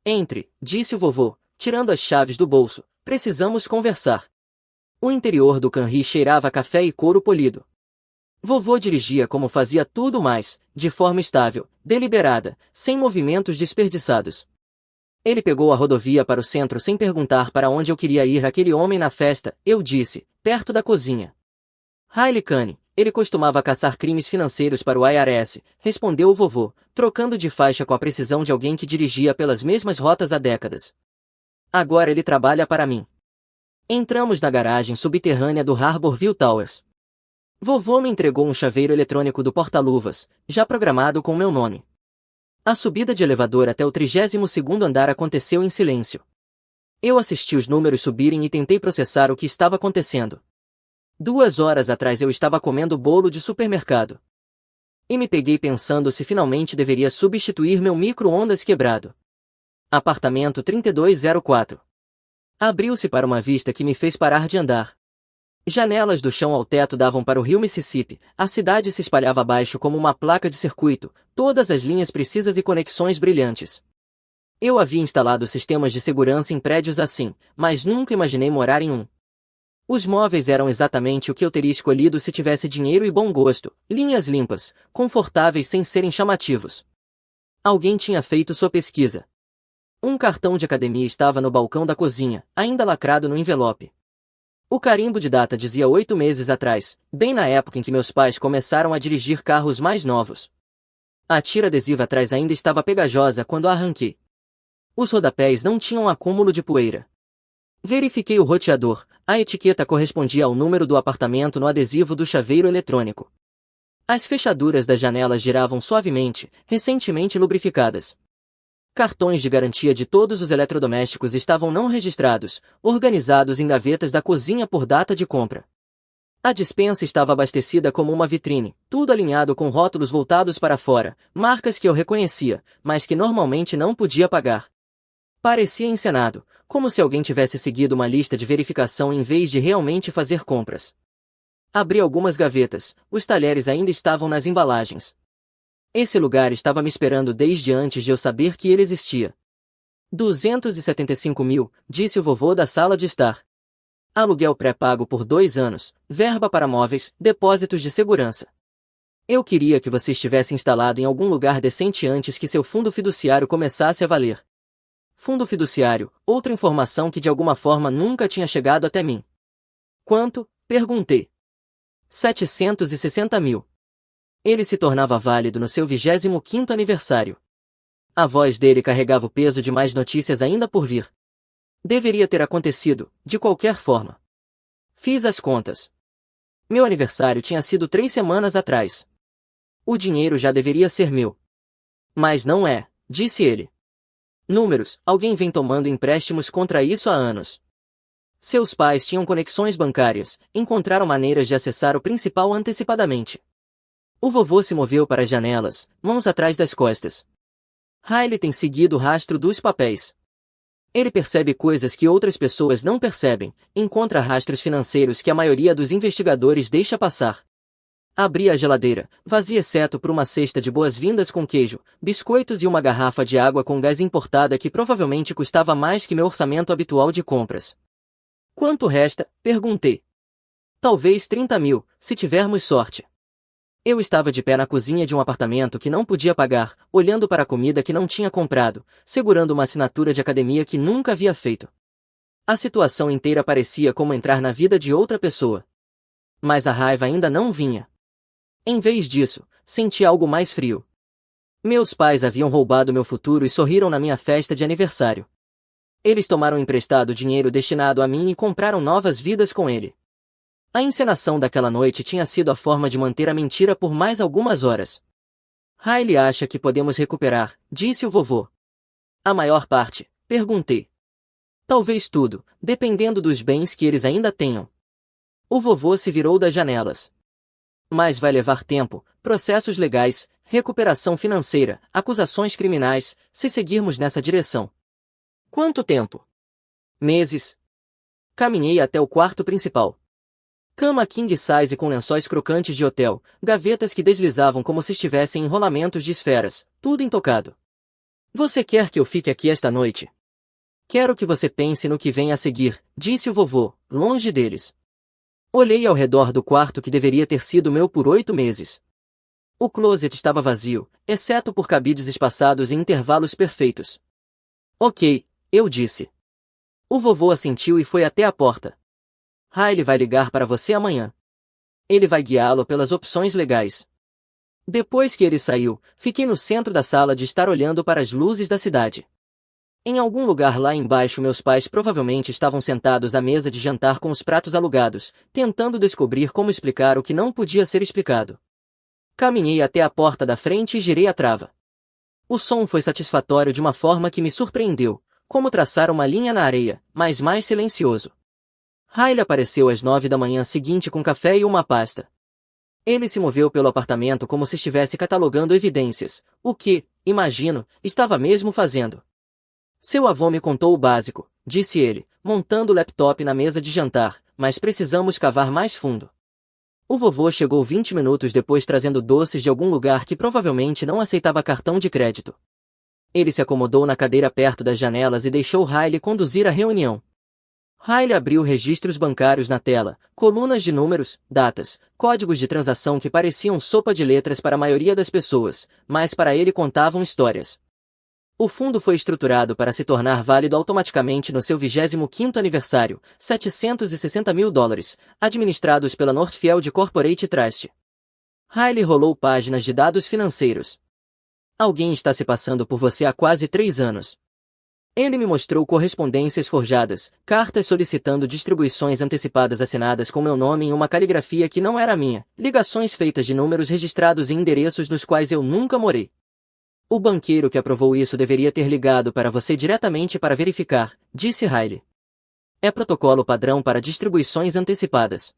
Entre, disse o vovô, tirando as chaves do bolso, precisamos conversar. O interior do Camry cheirava a café e couro polido. Vovô dirigia como fazia tudo mais, de forma estável, deliberada, sem movimentos desperdiçados. Ele pegou a rodovia para o centro sem perguntar para onde eu queria ir. Aquele homem na festa, eu disse, perto da cozinha. Riley Kane, ele costumava caçar crimes financeiros para o IRS, respondeu o vovô, trocando de faixa com a precisão de alguém que dirigia pelas mesmas rotas há décadas. Agora ele trabalha para mim. Entramos na garagem subterrânea do Harborville Towers. Vovô me entregou um chaveiro eletrônico do porta-luvas, já programado com meu nome. A subida de elevador até o 32º andar aconteceu em silêncio. Eu assisti os números subirem e tentei processar o que estava acontecendo. 2 horas atrás eu estava comendo bolo de supermercado. E me peguei pensando se finalmente deveria substituir meu micro-ondas quebrado. Apartamento 3204. Abriu-se para uma vista que me fez parar de andar. Janelas do chão ao teto davam para o rio Mississippi, a cidade se espalhava abaixo como uma placa de circuito, todas as linhas precisas e conexões brilhantes. Eu havia instalado sistemas de segurança em prédios assim, mas nunca imaginei morar em um. Os móveis eram exatamente o que eu teria escolhido se tivesse dinheiro e bom gosto, linhas limpas, confortáveis sem serem chamativos. Alguém tinha feito sua pesquisa. Um cartão de academia estava no balcão da cozinha, ainda lacrado no envelope. O carimbo de data dizia 8 meses atrás, bem na época em que meus pais começaram a dirigir carros mais novos. A tira adesiva atrás ainda estava pegajosa quando a arranquei. Os rodapés não tinham acúmulo de poeira. Verifiquei o roteador, a etiqueta correspondia ao número do apartamento no adesivo do chaveiro eletrônico. As fechaduras das janelas giravam suavemente, recentemente lubrificadas. Cartões de garantia de todos os eletrodomésticos estavam não registrados, organizados em gavetas da cozinha por data de compra. A despensa estava abastecida como uma vitrine, tudo alinhado com rótulos voltados para fora, marcas que eu reconhecia, mas que normalmente não podia pagar. Parecia encenado, como se alguém tivesse seguido uma lista de verificação em vez de realmente fazer compras. Abri algumas gavetas, os talheres ainda estavam nas embalagens. Esse lugar estava me esperando desde antes de eu saber que ele existia. 275 mil, disse o vovô da sala de estar. Aluguel pré-pago por 2 anos, verba para móveis, depósitos de segurança. Eu queria que você estivesse instalado em algum lugar decente antes que seu fundo fiduciário começasse a valer. Fundo fiduciário, outra informação que de alguma forma nunca tinha chegado até mim. Quanto? Perguntei. 760 mil. Ele se tornava válido no seu 25º aniversário. A voz dele carregava o peso de mais notícias ainda por vir. Deveria ter acontecido, de qualquer forma. Fiz as contas. Meu aniversário tinha sido 3 semanas atrás. O dinheiro já deveria ser meu. Mas não é, disse ele. Números, alguém vem tomando empréstimos contra isso há anos. Seus pais tinham conexões bancárias, encontraram maneiras de acessar o principal antecipadamente. O vovô se moveu para as janelas, mãos atrás das costas. Riley tem seguido o rastro dos papéis. Ele percebe coisas que outras pessoas não percebem, encontra rastros financeiros que a maioria dos investigadores deixa passar. Abri a geladeira, vazia exceto por uma cesta de boas-vindas com queijo, biscoitos e uma garrafa de água com gás importada que provavelmente custava mais que meu orçamento habitual de compras. Quanto resta? Perguntei. Talvez 30 mil, se tivermos sorte. Eu estava de pé na cozinha de um apartamento que não podia pagar, olhando para a comida que não tinha comprado, segurando uma assinatura de academia que nunca havia feito. A situação inteira parecia como entrar na vida de outra pessoa. Mas a raiva ainda não vinha. Em vez disso, senti algo mais frio. Meus pais haviam roubado meu futuro e sorriram na minha festa de aniversário. Eles tomaram emprestado dinheiro destinado a mim e compraram novas vidas com ele. A encenação daquela noite tinha sido a forma de manter a mentira por mais algumas horas. Riley acha que podemos recuperar, disse o vovô. A maior parte, perguntei. Talvez tudo, dependendo dos bens que eles ainda tenham. O vovô se virou das janelas. Mas vai levar tempo, processos legais, recuperação financeira, acusações criminais, se seguirmos nessa direção. Quanto tempo? Meses. Caminhei até o quarto principal. Cama king size com lençóis crocantes de hotel, gavetas que deslizavam como se estivessem em rolamentos de esferas, tudo intocado. Você quer que eu fique aqui esta noite? Quero que você pense no que vem a seguir, disse o vovô, longe deles. Olhei ao redor do quarto que deveria ter sido meu por 8 meses. O closet estava vazio, exceto por cabides espaçados em intervalos perfeitos. Ok, eu disse. O vovô assentiu e foi até a porta. Riley vai ligar para você amanhã. Ele vai guiá-lo pelas opções legais. Depois que ele saiu, fiquei no centro da sala de estar olhando para as luzes da cidade. Em algum lugar lá embaixo meus pais provavelmente estavam sentados à mesa de jantar com os pratos alugados, tentando descobrir como explicar o que não podia ser explicado. Caminhei até a porta da frente e girei a trava. O som foi satisfatório de uma forma que me surpreendeu, como traçar uma linha na areia, mas mais silencioso. Riley apareceu às 9 da manhã seguinte com café e uma pasta. Ele se moveu pelo apartamento como se estivesse catalogando evidências, o que, imagino, estava mesmo fazendo. Seu avô me contou o básico, disse ele, montando o laptop na mesa de jantar, mas precisamos cavar mais fundo. O vovô chegou 20 minutos depois trazendo doces de algum lugar que provavelmente não aceitava cartão de crédito. Ele se acomodou na cadeira perto das janelas e deixou Riley conduzir a reunião. Riley abriu registros bancários na tela, colunas de números, datas, códigos de transação que pareciam sopa de letras para a maioria das pessoas, mas para ele contavam histórias. O fundo foi estruturado para se tornar válido automaticamente no seu 25º aniversário, 760 mil dólares, administrados pela Northfield Corporate Trust. Riley rolou páginas de dados financeiros. Alguém está se passando por você há quase 3 anos. Ele me mostrou correspondências forjadas, cartas solicitando distribuições antecipadas assinadas com meu nome em uma caligrafia que não era minha, ligações feitas de números registrados em endereços nos quais eu nunca morei. O banqueiro que aprovou isso deveria ter ligado para você diretamente para verificar, disse Riley. É protocolo padrão para distribuições antecipadas.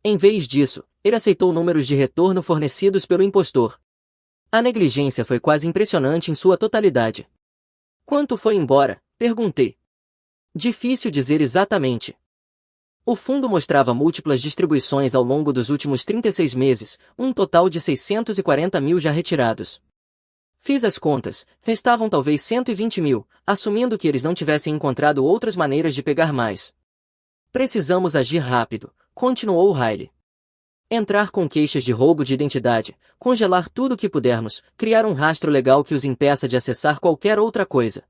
Em vez disso, ele aceitou números de retorno fornecidos pelo impostor. A negligência foi quase impressionante em sua totalidade. Quanto foi embora? Perguntei. Difícil dizer exatamente. O fundo mostrava múltiplas distribuições ao longo dos últimos 36 meses, um total de 640 mil já retirados. Fiz as contas, restavam talvez 120 mil, assumindo que eles não tivessem encontrado outras maneiras de pegar mais. Precisamos agir rápido, continuou Riley. Entrar com queixas de roubo de identidade, congelar tudo o que pudermos, criar um rastro legal que os impeça de acessar qualquer outra coisa.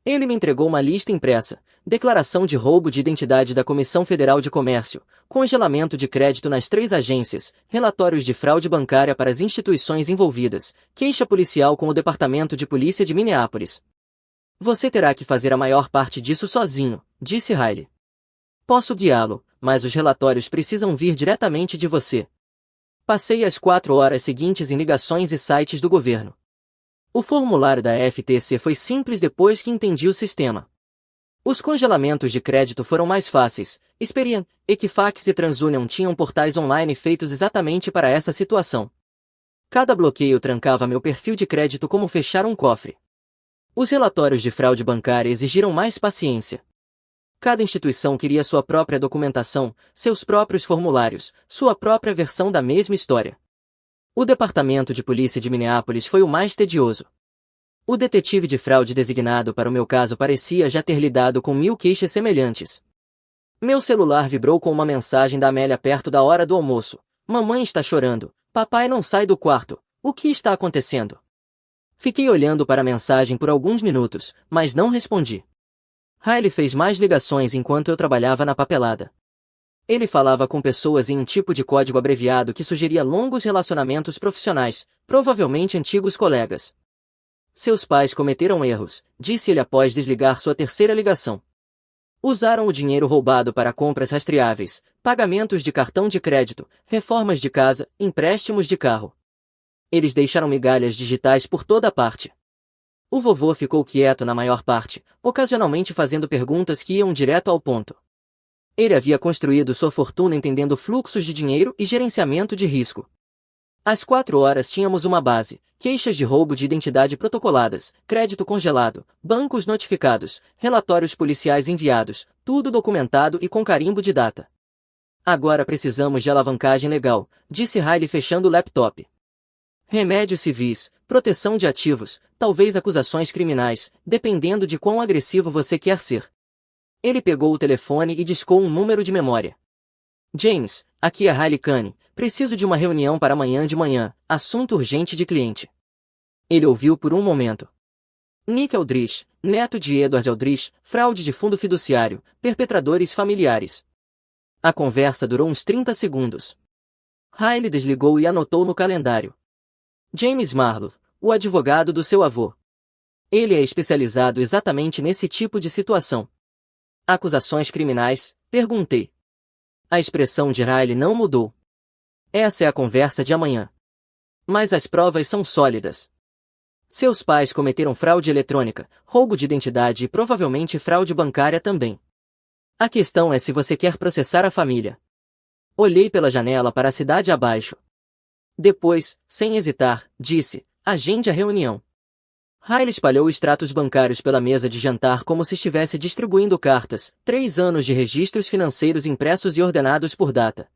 Ele me entregou uma lista impressa, declaração de roubo de identidade da Comissão Federal de Comércio, congelamento de crédito nas 3 agências, relatórios de fraude bancária para as instituições envolvidas, queixa policial com o Departamento de Polícia de Minneapolis. Você terá que fazer a maior parte disso sozinho, disse Riley. Posso guiá-lo, mas os relatórios precisam vir diretamente de você. Passei as 4 horas seguintes em ligações e sites do governo. O formulário da FTC foi simples depois que entendi o sistema. Os congelamentos de crédito foram mais fáceis. Experian, Equifax e TransUnion tinham portais online feitos exatamente para essa situação. Cada bloqueio trancava meu perfil de crédito como fechar um cofre. Os relatórios de fraude bancária exigiram mais paciência. Cada instituição queria sua própria documentação, seus próprios formulários, sua própria versão da mesma história. O Departamento de Polícia de Minneapolis foi o mais tedioso. O detetive de fraude designado para o meu caso parecia já ter lidado com 1000 queixas semelhantes. Meu celular vibrou com uma mensagem da Amélia perto da hora do almoço. Mamãe está chorando. Papai não sai do quarto. O que está acontecendo? Fiquei olhando para a mensagem por alguns minutos, mas não respondi. Riley fez mais ligações enquanto eu trabalhava na papelada. Ele falava com pessoas em um tipo de código abreviado que sugeria longos relacionamentos profissionais, provavelmente antigos colegas. Seus pais cometeram erros, disse ele após desligar sua terceira ligação. Usaram o dinheiro roubado para compras rastreáveis, pagamentos de cartão de crédito, reformas de casa, empréstimos de carro. Eles deixaram migalhas digitais por toda parte. O vovô ficou quieto na maior parte, ocasionalmente fazendo perguntas que iam direto ao ponto. Ele havia construído sua fortuna entendendo fluxos de dinheiro e gerenciamento de risco. Às 4 horas tínhamos uma base, queixas de roubo de identidade protocoladas, crédito congelado, bancos notificados, relatórios policiais enviados, tudo documentado e com carimbo de data. Agora precisamos de alavancagem legal, disse Riley fechando o laptop. Remédios civis, proteção de ativos, talvez acusações criminais, dependendo de quão agressivo você quer ser. Ele pegou o telefone e discou um número de memória. James, aqui é Riley Kane, preciso de uma reunião para amanhã de manhã, assunto urgente de cliente. Ele ouviu por um momento. Nick Aldrich, neto de Edward Aldrich, fraude de fundo fiduciário, perpetradores familiares. A conversa durou uns 30 segundos. Riley desligou e anotou no calendário. James Marlowe, o advogado do seu avô. Ele é especializado exatamente nesse tipo de situação. Acusações criminais? Perguntei. A expressão de Riley não mudou. Essa é a conversa de amanhã. Mas as provas são sólidas. Seus pais cometeram fraude eletrônica, roubo de identidade e provavelmente fraude bancária também. A questão é se você quer processar a família. Olhei pela janela para a cidade abaixo. Depois, sem hesitar, disse, agende a reunião. Riley espalhou extratos bancários pela mesa de jantar como se estivesse distribuindo cartas, 3 anos de registros financeiros impressos e ordenados por data.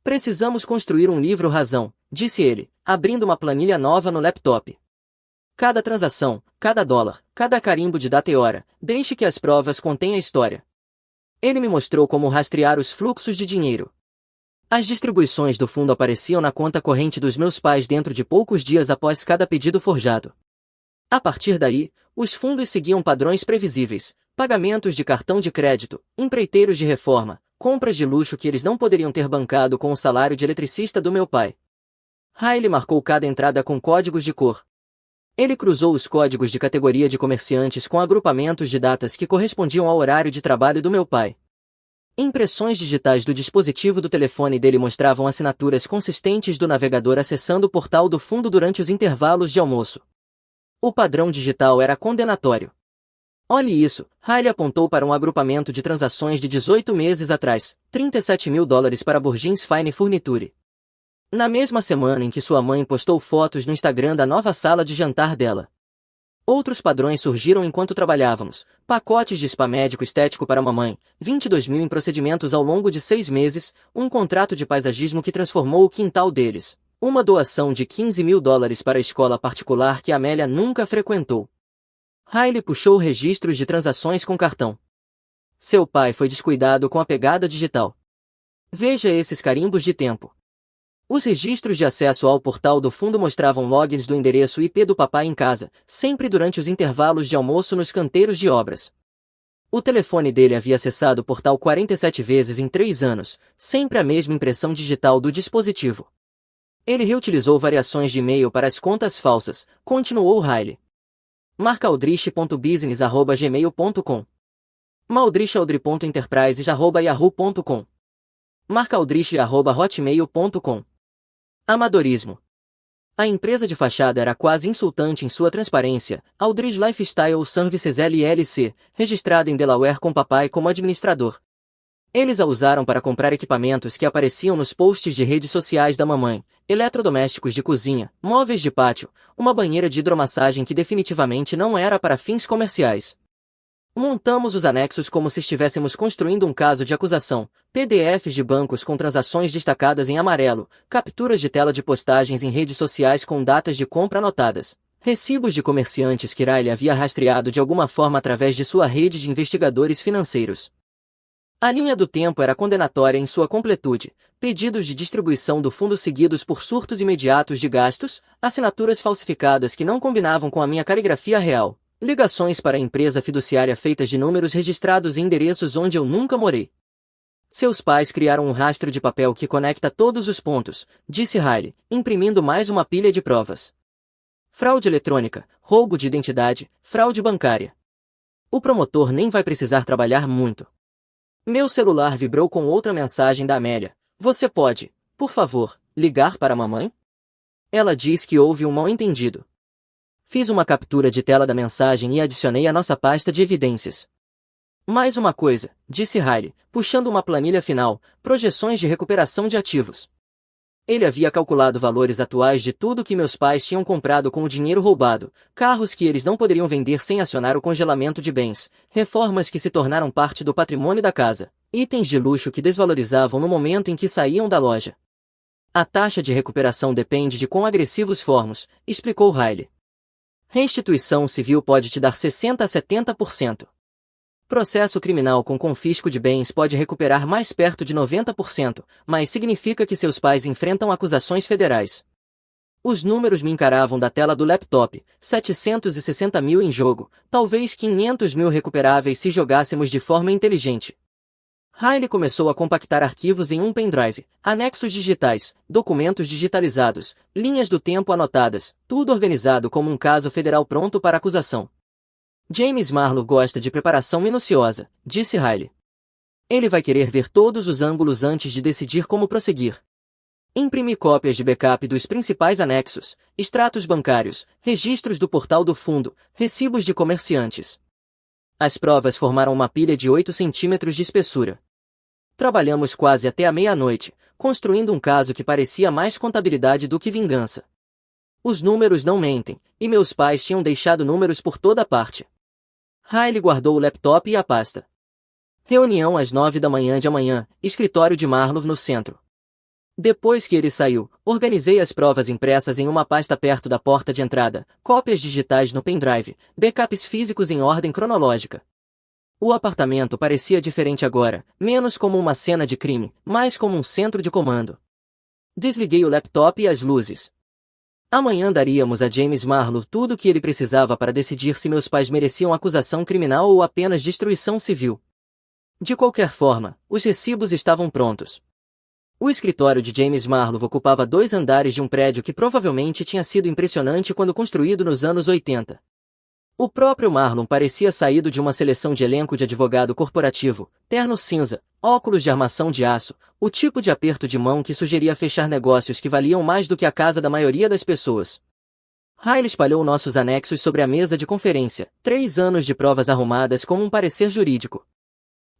Precisamos construir um livro-razão, disse ele, abrindo uma planilha nova no laptop. Cada transação, cada dólar, cada carimbo de data e hora, deixe que as provas contêm a história. Ele me mostrou como rastrear os fluxos de dinheiro. As distribuições do fundo apareciam na conta corrente dos meus pais dentro de poucos dias após cada pedido forjado. A partir daí, os fundos seguiam padrões previsíveis, pagamentos de cartão de crédito, empreiteiros de reforma, compras de luxo que eles não poderiam ter bancado com o salário de eletricista do meu pai. Riley marcou cada entrada com códigos de cor. Ele cruzou os códigos de categoria de comerciantes com agrupamentos de datas que correspondiam ao horário de trabalho do meu pai. Impressões digitais do dispositivo do telefone dele mostravam assinaturas consistentes do navegador acessando o portal do fundo durante os intervalos de almoço. O padrão digital era condenatório. Olhe isso, Riley apontou para um agrupamento de transações de 18 meses atrás, $37 mil para Burgins Fine Furniture. Na mesma semana em que sua mãe postou fotos no Instagram da nova sala de jantar dela. Outros padrões surgiram enquanto trabalhávamos. Pacotes de spa médico estético para mamãe, 22 mil em procedimentos ao longo de 6 meses, um contrato de paisagismo que transformou o quintal deles. Uma doação de $15.000 para a escola particular que Amélia nunca frequentou. Riley puxou registros de transações com cartão. Seu pai foi descuidado com a pegada digital. Veja esses carimbos de tempo. Os registros de acesso ao portal do fundo mostravam logins do endereço IP do papai em casa, sempre durante os intervalos de almoço nos canteiros de obras. O telefone dele havia acessado o portal 47 vezes em 3 anos, sempre a mesma impressão digital do dispositivo. Ele reutilizou variações de e-mail para as contas falsas, continuou Riley. marcaudrich.business@gmail.com maldrichaudry.enterprises@yahoo.com marcaudrich@hotmail.com Amadorismo. A empresa de fachada era quase insultante em sua transparência, Aldrich Lifestyle Services LLC, registrada em Delaware com papai como administrador. Eles a usaram para comprar equipamentos que apareciam nos posts de redes sociais da mamãe, eletrodomésticos de cozinha, móveis de pátio, uma banheira de hidromassagem que definitivamente não era para fins comerciais. Montamos os anexos como se estivéssemos construindo um caso de acusação, PDFs de bancos com transações destacadas em amarelo, capturas de tela de postagens em redes sociais com datas de compra anotadas, recibos de comerciantes que Riley havia rastreado de alguma forma através de sua rede de investigadores financeiros. A linha do tempo era condenatória em sua completude, pedidos de distribuição do fundo seguidos por surtos imediatos de gastos, assinaturas falsificadas que não combinavam com a minha caligrafia real. Ligações para a empresa fiduciária feitas de números registrados em endereços onde eu nunca morei. Seus pais criaram um rastro de papel que conecta todos os pontos, disse Riley, imprimindo mais uma pilha de provas. Fraude eletrônica, roubo de identidade, fraude bancária. O promotor nem vai precisar trabalhar muito. Meu celular vibrou com outra mensagem da Amélia. Você pode, por favor, ligar para a mamãe? Ela diz que houve um mal-entendido. Fiz uma captura de tela da mensagem e adicionei à nossa pasta de evidências. Mais uma coisa, disse Riley, puxando uma planilha final, projeções de recuperação de ativos. Ele havia calculado valores atuais de tudo que meus pais tinham comprado com o dinheiro roubado, carros que eles não poderiam vender sem acionar o congelamento de bens, reformas que se tornaram parte do patrimônio da casa, itens de luxo que desvalorizavam no momento em que saíam da loja. A taxa de recuperação depende de quão agressivos formos, explicou Riley. Restituição civil pode te dar 60 a 70%. Processo criminal com confisco de bens pode recuperar mais perto de 90%, mas significa que seus pais enfrentam acusações federais. Os números me encaravam da tela do laptop, 760 mil em jogo, talvez 500 mil recuperáveis se jogássemos de forma inteligente. Riley começou a compactar arquivos em um pendrive, anexos digitais, documentos digitalizados, linhas do tempo anotadas, tudo organizado como um caso federal pronto para acusação. James Marlowe gosta de preparação minuciosa, disse Riley. Ele vai querer ver todos os ângulos antes de decidir como prosseguir. Imprimi cópias de backup dos principais anexos, extratos bancários, registros do portal do fundo, recibos de comerciantes. As provas formaram uma pilha de 8 centímetros de espessura. Trabalhamos quase até a meia-noite, construindo um caso que parecia mais contabilidade do que vingança. Os números não mentem, e meus pais tinham deixado números por toda parte. Riley guardou o laptop e a pasta. Reunião às 9 da manhã de amanhã, escritório de Marlowe no centro. Depois que ele saiu, organizei as provas impressas em uma pasta perto da porta de entrada, cópias digitais no pendrive, backups físicos em ordem cronológica. O apartamento parecia diferente agora, menos como uma cena de crime, mais como um centro de comando. Desliguei o laptop e as luzes. Amanhã daríamos a James Marlowe tudo o que ele precisava para decidir se meus pais mereciam acusação criminal ou apenas destruição civil. De qualquer forma, os recibos estavam prontos. O escritório de James Marlowe ocupava 2 andares de um prédio que provavelmente tinha sido impressionante quando construído nos anos 80. O próprio Marlon parecia saído de uma seleção de elenco de advogado corporativo, terno cinza, óculos de armação de aço, o tipo de aperto de mão que sugeria fechar negócios que valiam mais do que a casa da maioria das pessoas. Riley espalhou nossos anexos sobre a mesa de conferência, 3 anos de provas arrumadas como um parecer jurídico.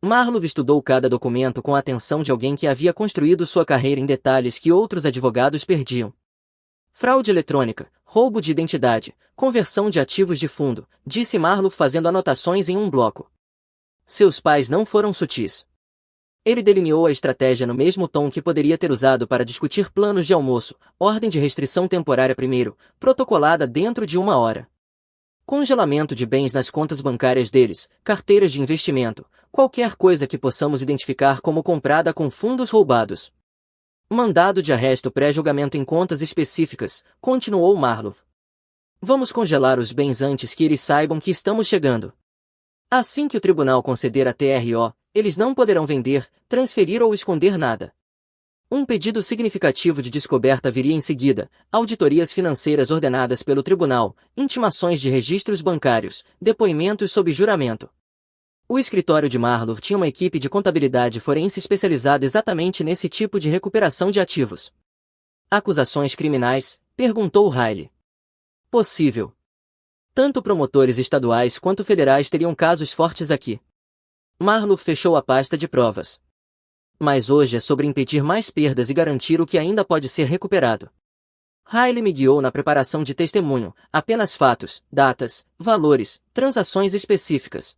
Marlowe estudou cada documento com a atenção de alguém que havia construído sua carreira em detalhes que outros advogados perdiam. Fraude eletrônica, roubo de identidade, conversão de ativos de fundo, disse Marlowe fazendo anotações em um bloco. Seus pais não foram sutis. Ele delineou a estratégia no mesmo tom que poderia ter usado para discutir planos de almoço, ordem de restrição temporária primeiro, protocolada dentro de 1 hora. Congelamento de bens nas contas bancárias deles, carteiras de investimento, qualquer coisa que possamos identificar como comprada com fundos roubados. Mandado de arresto pré-julgamento em contas específicas, continuou Marlowe. Vamos congelar os bens antes que eles saibam que estamos chegando. Assim que o tribunal conceder a TRO, eles não poderão vender, transferir ou esconder nada. Um pedido significativo de descoberta viria em seguida, auditorias financeiras ordenadas pelo tribunal, intimações de registros bancários, depoimentos sob juramento. O escritório de Marlowe tinha uma equipe de contabilidade forense especializada exatamente nesse tipo de recuperação de ativos. Acusações criminais? Perguntou Riley. Possível. Tanto promotores estaduais quanto federais teriam casos fortes aqui. Marlowe fechou a pasta de provas. Mas hoje é sobre impedir mais perdas e garantir o que ainda pode ser recuperado. Riley me guiou na preparação de testemunho, apenas fatos, datas, valores, transações específicas.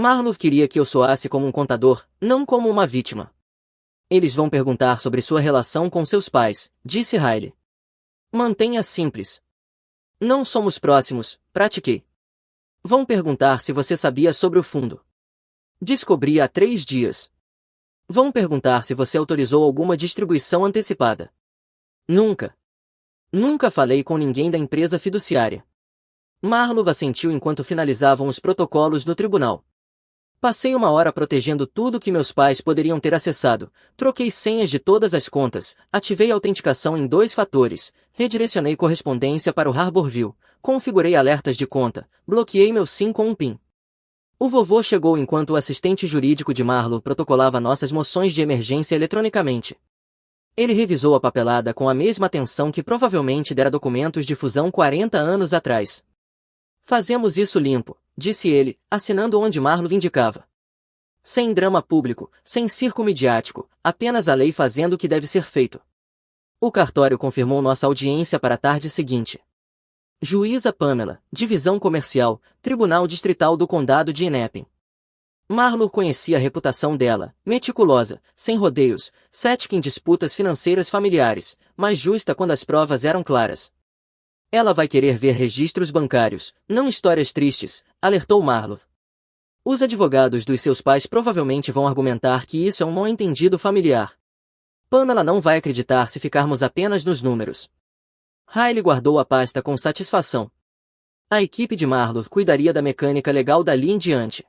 Marlowe queria que eu soasse como um contador, não como uma vítima. Eles vão perguntar sobre sua relação com seus pais, disse Riley. Mantenha simples. Não somos próximos, pratiquei. Vão perguntar se você sabia sobre o fundo. Descobri há 3 dias. Vão perguntar se você autorizou alguma distribuição antecipada. Nunca. Nunca falei com ninguém da empresa fiduciária. Marlowe assentiu enquanto finalizavam os protocolos no tribunal. Passei 1 hora protegendo tudo que meus pais poderiam ter acessado, troquei senhas de todas as contas, ativei autenticação em 2 fatores, redirecionei correspondência para o Harborview, configurei alertas de conta, bloqueei meu SIM com um PIN. O vovô chegou enquanto o assistente jurídico de Marlowe protocolava nossas moções de emergência eletronicamente. Ele revisou a papelada com a mesma atenção que provavelmente dera documentos de fusão 40 anos atrás. Fazemos isso limpo, disse ele, assinando onde Marlowe indicava. Sem drama público, sem circo midiático, apenas a lei fazendo o que deve ser feito. O cartório confirmou nossa audiência para a tarde seguinte. Juíza Pamela, Divisão Comercial, Tribunal Distrital do Condado de Hennepin. Marlowe conhecia a reputação dela, meticulosa, sem rodeios, cética em disputas financeiras familiares, mas justa quando as provas eram claras. Ela vai querer ver registros bancários, não histórias tristes, alertou Marlowe. Os advogados dos seus pais provavelmente vão argumentar que isso é um mal-entendido familiar. Pamela não vai acreditar se ficarmos apenas nos números. Riley guardou a pasta com satisfação. A equipe de Marlowe cuidaria da mecânica legal dali em diante.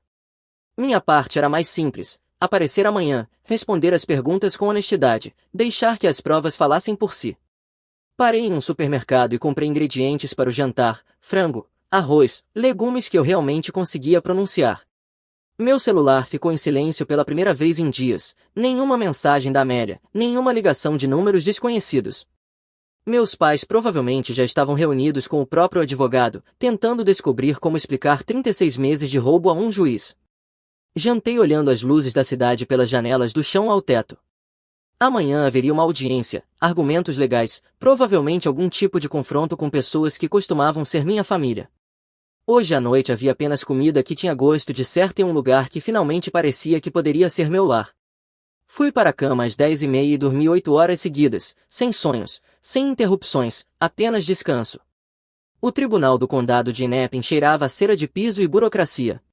Minha parte era mais simples, aparecer amanhã, responder as perguntas com honestidade, deixar que as provas falassem por si. Parei em um supermercado e comprei ingredientes para o jantar, frango, arroz, legumes que eu realmente conseguia pronunciar. Meu celular ficou em silêncio pela primeira vez em dias, nenhuma mensagem da Amélia, nenhuma ligação de números desconhecidos. Meus pais provavelmente já estavam reunidos com o próprio advogado, tentando descobrir como explicar 36 meses de roubo a um juiz. Jantei olhando as luzes da cidade pelas janelas do chão ao teto. Amanhã haveria uma audiência, argumentos legais, provavelmente algum tipo de confronto com pessoas que costumavam ser minha família. Hoje à noite havia apenas comida que tinha gosto de certo em um lugar que finalmente parecia que poderia ser meu lar. Fui para a cama às 10h30 e dormi 8 horas seguidas, sem sonhos, sem interrupções, apenas descanso. O tribunal do condado de Hennepin cheirava a cera de piso e burocracia.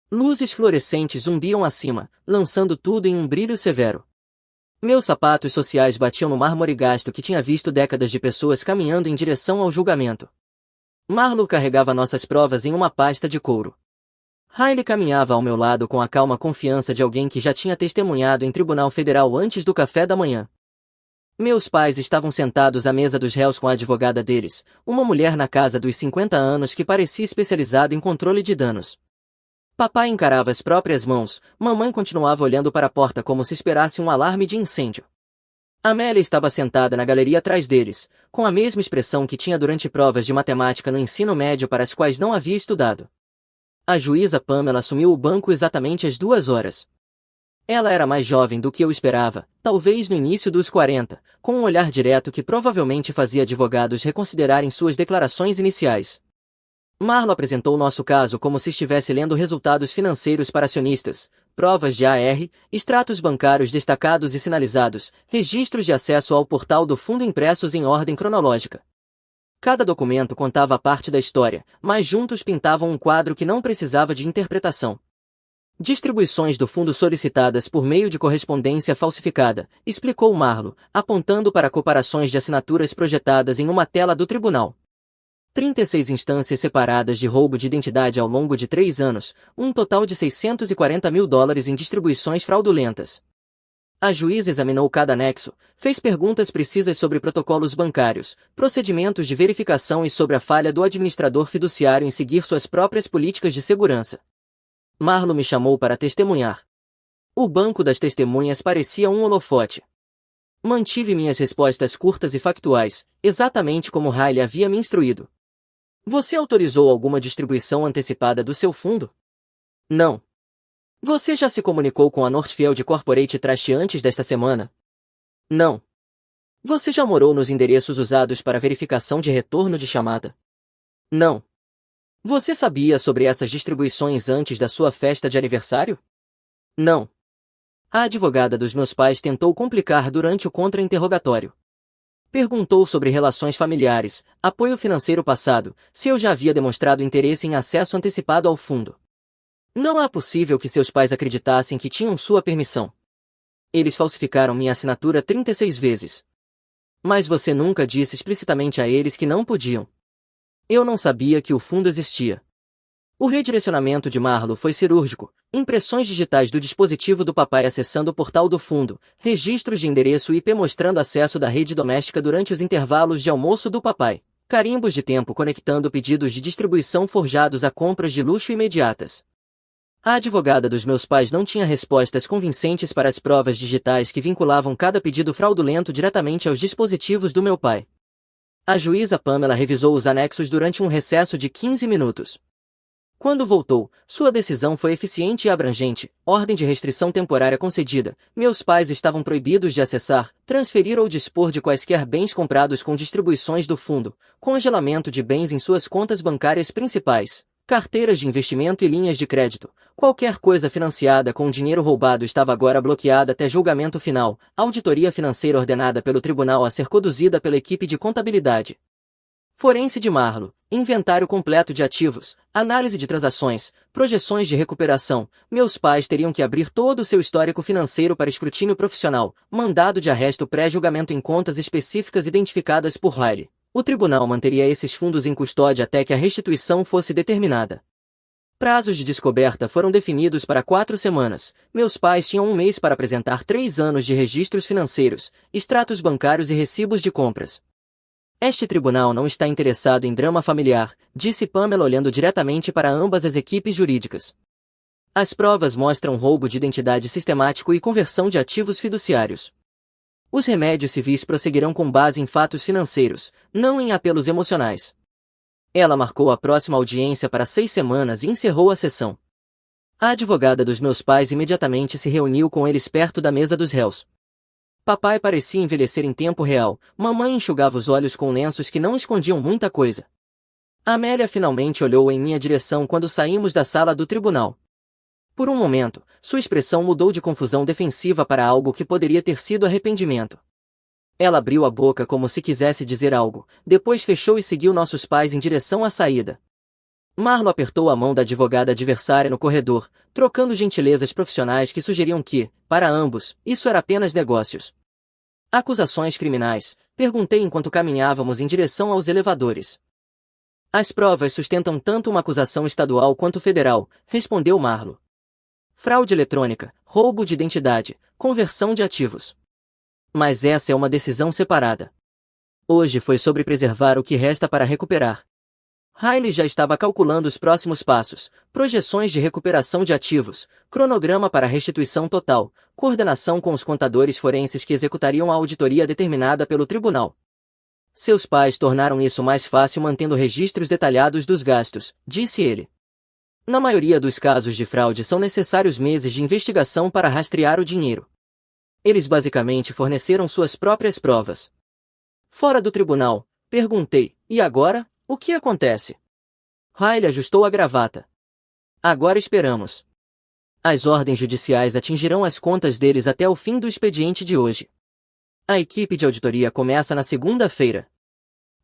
Luzes fluorescentes zumbiam acima, lançando tudo em um brilho severo. Meus sapatos sociais batiam no mármore gasto que tinha visto décadas de pessoas caminhando em direção ao julgamento. Marlowe carregava nossas provas em uma pasta de couro. Riley caminhava ao meu lado com a calma confiança de alguém que já tinha testemunhado em tribunal federal antes do café da manhã. Meus pais estavam sentados à mesa dos réus com a advogada deles, uma mulher na casa dos 50 anos que parecia especializada em controle de danos. Papai encarava as próprias mãos, mamãe continuava olhando para a porta como se esperasse um alarme de incêndio. Amélia estava sentada na galeria atrás deles, com a mesma expressão que tinha durante provas de matemática no ensino médio para as quais não havia estudado. A juíza Pamela assumiu o banco exatamente às 2 horas. Ela era mais jovem do que eu esperava, talvez no início dos 40, com um olhar direto que provavelmente fazia advogados reconsiderarem suas declarações iniciais. Marlo apresentou nosso caso como se estivesse lendo resultados financeiros para acionistas, provas de AR, extratos bancários destacados e sinalizados, registros de acesso ao portal do fundo impressos em ordem cronológica. Cada documento contava parte da história, mas juntos pintavam um quadro que não precisava de interpretação. Distribuições do fundo solicitadas por meio de correspondência falsificada, explicou Marlo, apontando para comparações de assinaturas projetadas em uma tela do tribunal. 36 instâncias separadas de roubo de identidade ao longo de 3 anos, um total de $640 mil em distribuições fraudulentas. A juíza examinou cada anexo, fez perguntas precisas sobre protocolos bancários, procedimentos de verificação e sobre a falha do administrador fiduciário em seguir suas próprias políticas de segurança. Marlo me chamou para testemunhar. O banco das testemunhas parecia um holofote. Mantive minhas respostas curtas e factuais, exatamente como Riley havia me instruído. Você autorizou alguma distribuição antecipada do seu fundo? Não. Você já se comunicou com a Northfield Corporate Trust antes desta semana? Não. Você já morou nos endereços usados para verificação de retorno de chamada? Não. Você sabia sobre essas distribuições antes da sua festa de aniversário? Não. A advogada dos meus pais tentou complicar durante o contra-interrogatório. Perguntou sobre relações familiares, apoio financeiro passado, se eu já havia demonstrado interesse em acesso antecipado ao fundo. Não é possível que seus pais acreditassem que tinham sua permissão. Eles falsificaram minha assinatura 36 vezes. Mas você nunca disse explicitamente a eles que não podiam. Eu não sabia que o fundo existia. O redirecionamento de Marlo foi cirúrgico, impressões digitais do dispositivo do papai acessando o portal do fundo, registros de endereço IP mostrando acesso da rede doméstica durante os intervalos de almoço do papai, carimbos de tempo conectando pedidos de distribuição forjados a compras de luxo imediatas. A advogada dos meus pais não tinha respostas convincentes para as provas digitais que vinculavam cada pedido fraudulento diretamente aos dispositivos do meu pai. A juíza Pamela revisou os anexos durante um recesso de 15 minutos. Quando voltou, sua decisão foi eficiente e abrangente, ordem de restrição temporária concedida, meus pais estavam proibidos de acessar, transferir ou dispor de quaisquer bens comprados com distribuições do fundo, congelamento de bens em suas contas bancárias principais, carteiras de investimento e linhas de crédito, qualquer coisa financiada com dinheiro roubado estava agora bloqueada até julgamento final, auditoria financeira ordenada pelo tribunal a ser conduzida pela equipe de contabilidade. Forense de Marlo, inventário completo de ativos, análise de transações, projeções de recuperação, meus pais teriam que abrir todo o seu histórico financeiro para escrutínio profissional, mandado de arresto pré-julgamento em contas específicas identificadas por Riley. O tribunal manteria esses fundos em custódia até que a restituição fosse determinada. Prazos de descoberta foram definidos para 4 semanas, meus pais tinham 1 mês para apresentar 3 anos de registros financeiros, extratos bancários e recibos de compras. Este tribunal não está interessado em drama familiar, disse Pamela olhando diretamente para ambas as equipes jurídicas. As provas mostram roubo de identidade sistemático e conversão de ativos fiduciários. Os remédios civis prosseguirão com base em fatos financeiros, não em apelos emocionais. Ela marcou a próxima audiência para 6 semanas e encerrou a sessão. A advogada dos meus pais imediatamente se reuniu com eles perto da mesa dos réus. Papai parecia envelhecer em tempo real, mamãe enxugava os olhos com lenços que não escondiam muita coisa. Amélia finalmente olhou em minha direção quando saímos da sala do tribunal. Por um momento, sua expressão mudou de confusão defensiva para algo que poderia ter sido arrependimento. Ela abriu a boca como se quisesse dizer algo, depois fechou e seguiu nossos pais em direção à saída. Marlo apertou a mão da advogada adversária no corredor, trocando gentilezas profissionais que sugeriam que, para ambos, isso era apenas negócios. Acusações criminais, perguntei enquanto caminhávamos em direção aos elevadores. As provas sustentam tanto uma acusação estadual quanto federal, respondeu Marlo. Fraude eletrônica, roubo de identidade, conversão de ativos. Mas essa é uma decisão separada. Hoje foi sobre preservar o que resta para recuperar. Riley já estava calculando os próximos passos, projeções de recuperação de ativos, cronograma para restituição total, coordenação com os contadores forenses que executariam a auditoria determinada pelo tribunal. Seus pais tornaram isso mais fácil mantendo registros detalhados dos gastos, disse ele. Na maioria dos casos de fraude são necessários meses de investigação para rastrear o dinheiro. Eles basicamente forneceram suas próprias provas. Fora do tribunal, perguntei, e agora, o que acontece? Riley ajustou a gravata. Agora esperamos. As ordens judiciais atingirão as contas deles até o fim do expediente de hoje. A equipe de auditoria começa na segunda-feira.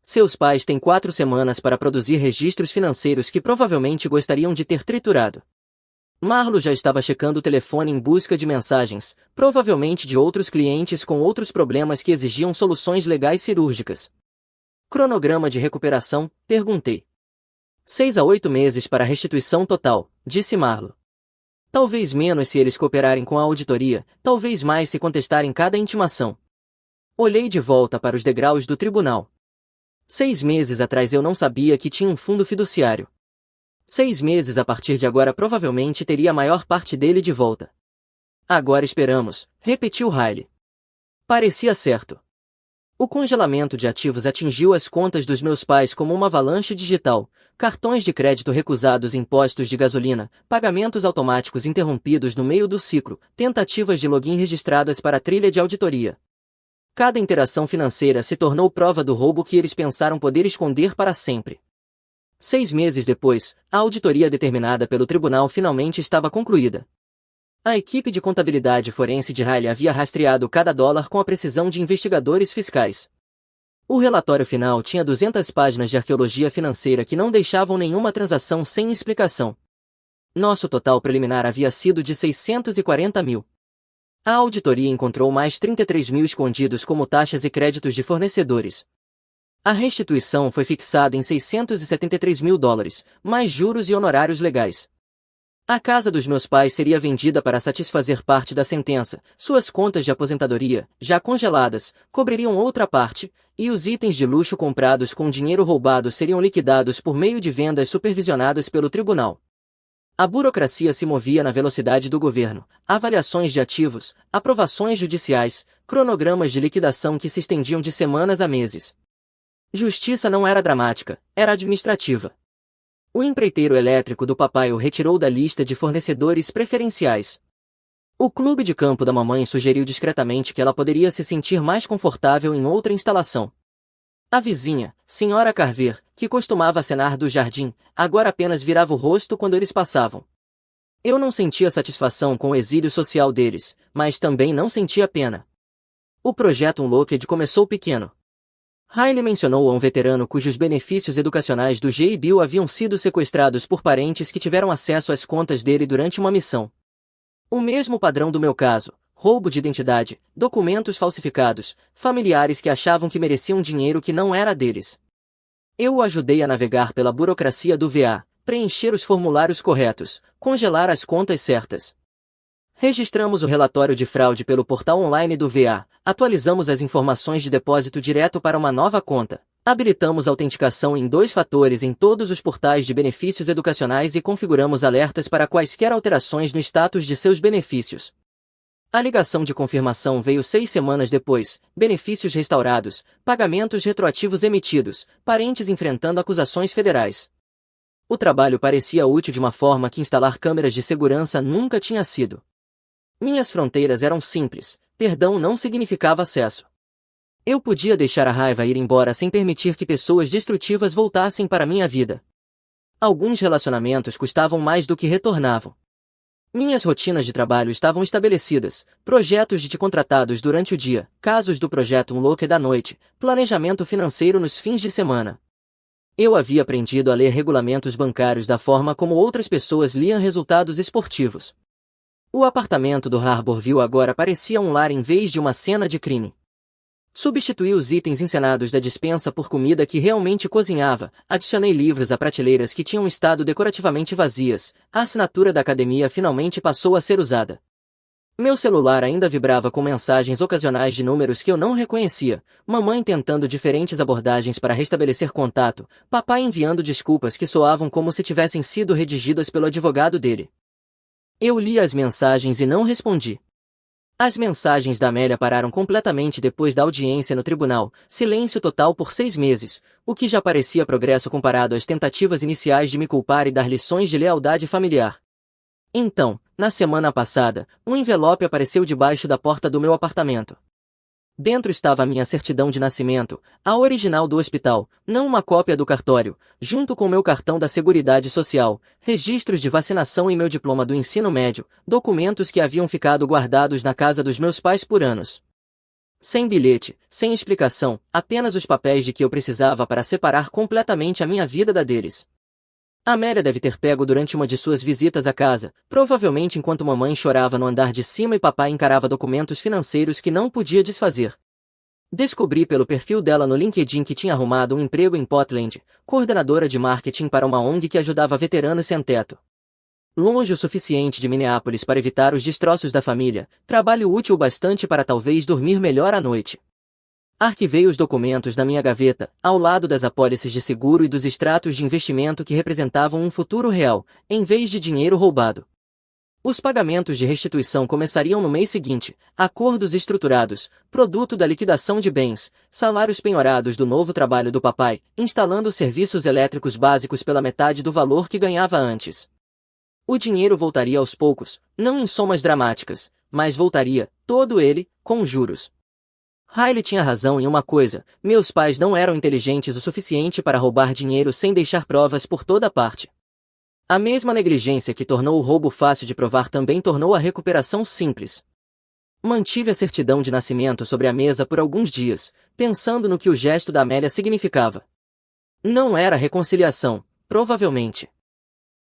Seus pais têm 4 semanas para produzir registros financeiros que provavelmente gostariam de ter triturado. Marlo já estava checando o telefone em busca de mensagens, provavelmente de outros clientes com outros problemas que exigiam soluções legais cirúrgicas. Cronograma de recuperação, perguntei. 6 a 8 meses para restituição total, disse Marlo. Talvez menos se eles cooperarem com a auditoria, talvez mais se contestarem cada intimação. Olhei de volta para os degraus do tribunal. 6 meses atrás eu não sabia que tinha um fundo fiduciário. 6 meses a partir de agora provavelmente teria a maior parte dele de volta. Agora esperamos, repetiu Riley. Parecia certo. O congelamento de ativos atingiu as contas dos meus pais como uma avalanche digital, cartões de crédito recusados em postos de gasolina, pagamentos automáticos interrompidos no meio do ciclo, tentativas de login registradas para a trilha de auditoria. Cada interação financeira se tornou prova do roubo que eles pensaram poder esconder para sempre. 6 meses depois, a auditoria determinada pelo tribunal finalmente estava concluída. A equipe de contabilidade forense de Riley havia rastreado cada dólar com a precisão de investigadores fiscais. O relatório final tinha 200 páginas de arqueologia financeira que não deixavam nenhuma transação sem explicação. Nosso total preliminar havia sido de 640 mil. A auditoria encontrou mais 33 mil escondidos como taxas e créditos de fornecedores. A restituição foi fixada em 673 mil dólares, mais juros e honorários legais. A casa dos meus pais seria vendida para satisfazer parte da sentença, suas contas de aposentadoria, já congeladas, cobririam outra parte, e os itens de luxo comprados com dinheiro roubado seriam liquidados por meio de vendas supervisionadas pelo tribunal. A burocracia se movia na velocidade do governo, avaliações de ativos, aprovações judiciais, cronogramas de liquidação que se estendiam de semanas a meses. Justiça não era dramática, era administrativa. O empreiteiro elétrico do papai o retirou da lista de fornecedores preferenciais. O clube de campo da mamãe sugeriu discretamente que ela poderia se sentir mais confortável em outra instalação. A vizinha, Senhora Carver, que costumava acenar do jardim, agora apenas virava o rosto quando eles passavam. Eu não sentia satisfação com o exílio social deles, mas também não sentia pena. O projeto Unlocked começou pequeno. Riley mencionou a um veterano cujos benefícios educacionais do G.I. haviam sido sequestrados por parentes que tiveram acesso às contas dele durante uma missão. O mesmo padrão do meu caso. Roubo de identidade, documentos falsificados, familiares que achavam que mereciam dinheiro que não era deles. Eu o ajudei a navegar pela burocracia do VA, preencher os formulários corretos, congelar as contas certas. Registramos o relatório de fraude pelo portal online do VA, atualizamos as informações de depósito direto para uma nova conta, habilitamos autenticação em 2 fatores em todos os portais de benefícios educacionais e configuramos alertas para quaisquer alterações no status de seus benefícios. A ligação de confirmação veio 6 semanas depois, benefícios restaurados, pagamentos retroativos emitidos, parentes enfrentando acusações federais. O trabalho parecia útil de uma forma que instalar câmeras de segurança nunca tinha sido. Minhas fronteiras eram simples, perdão não significava acesso. Eu podia deixar a raiva ir embora sem permitir que pessoas destrutivas voltassem para minha vida. Alguns relacionamentos custavam mais do que retornavam. Minhas rotinas de trabalho estavam estabelecidas, projetos de contratados durante o dia, casos do projeto Unlocked da noite, planejamento financeiro nos fins de semana. Eu havia aprendido a ler regulamentos bancários da forma como outras pessoas liam resultados esportivos. O apartamento do Harborville agora parecia um lar em vez de uma cena de crime. Substituí os itens encenados da despensa por comida que realmente cozinhava, adicionei livros a prateleiras que tinham estado decorativamente vazias, a assinatura da academia finalmente passou a ser usada. Meu celular ainda vibrava com mensagens ocasionais de números que eu não reconhecia, mamãe tentando diferentes abordagens para restabelecer contato, papai enviando desculpas que soavam como se tivessem sido redigidas pelo advogado dele. Eu li as mensagens e não respondi. As mensagens da Amélia pararam completamente depois da audiência no tribunal, silêncio total por 6 meses, o que já parecia progresso comparado às tentativas iniciais de me culpar e dar lições de lealdade familiar. Então, na semana passada, um envelope apareceu debaixo da porta do meu apartamento. Dentro estava a minha certidão de nascimento, a original do hospital, não uma cópia do cartório, junto com meu cartão da Seguridade Social, registros de vacinação e meu diploma do ensino médio, documentos que haviam ficado guardados na casa dos meus pais por anos. Sem bilhete, sem explicação, apenas os papéis de que eu precisava para separar completamente a minha vida da deles. Amélia deve ter pego durante uma de suas visitas à casa, provavelmente enquanto mamãe chorava no andar de cima e papai encarava documentos financeiros que não podia desfazer. Descobri pelo perfil dela no LinkedIn que tinha arrumado um emprego em Portland, coordenadora de marketing para uma ONG que ajudava veteranos sem teto. Longe o suficiente de Minneapolis para evitar os destroços da família, trabalho útil bastante para talvez dormir melhor à noite. Arquivei os documentos na minha gaveta, ao lado das apólices de seguro e dos extratos de investimento que representavam um futuro real, em vez de dinheiro roubado. Os pagamentos de restituição começariam no mês seguinte, acordos estruturados, produto da liquidação de bens, salários penhorados do novo trabalho do papai, instalando serviços elétricos básicos pela metade do valor que ganhava antes. O dinheiro voltaria aos poucos, não em somas dramáticas, mas voltaria, todo ele, com juros. Riley tinha razão em uma coisa, meus pais não eram inteligentes o suficiente para roubar dinheiro sem deixar provas por toda parte. A mesma negligência que tornou o roubo fácil de provar também tornou a recuperação simples. Mantive a certidão de nascimento sobre a mesa por alguns dias, pensando no que o gesto da Amélia significava. Não era reconciliação, provavelmente.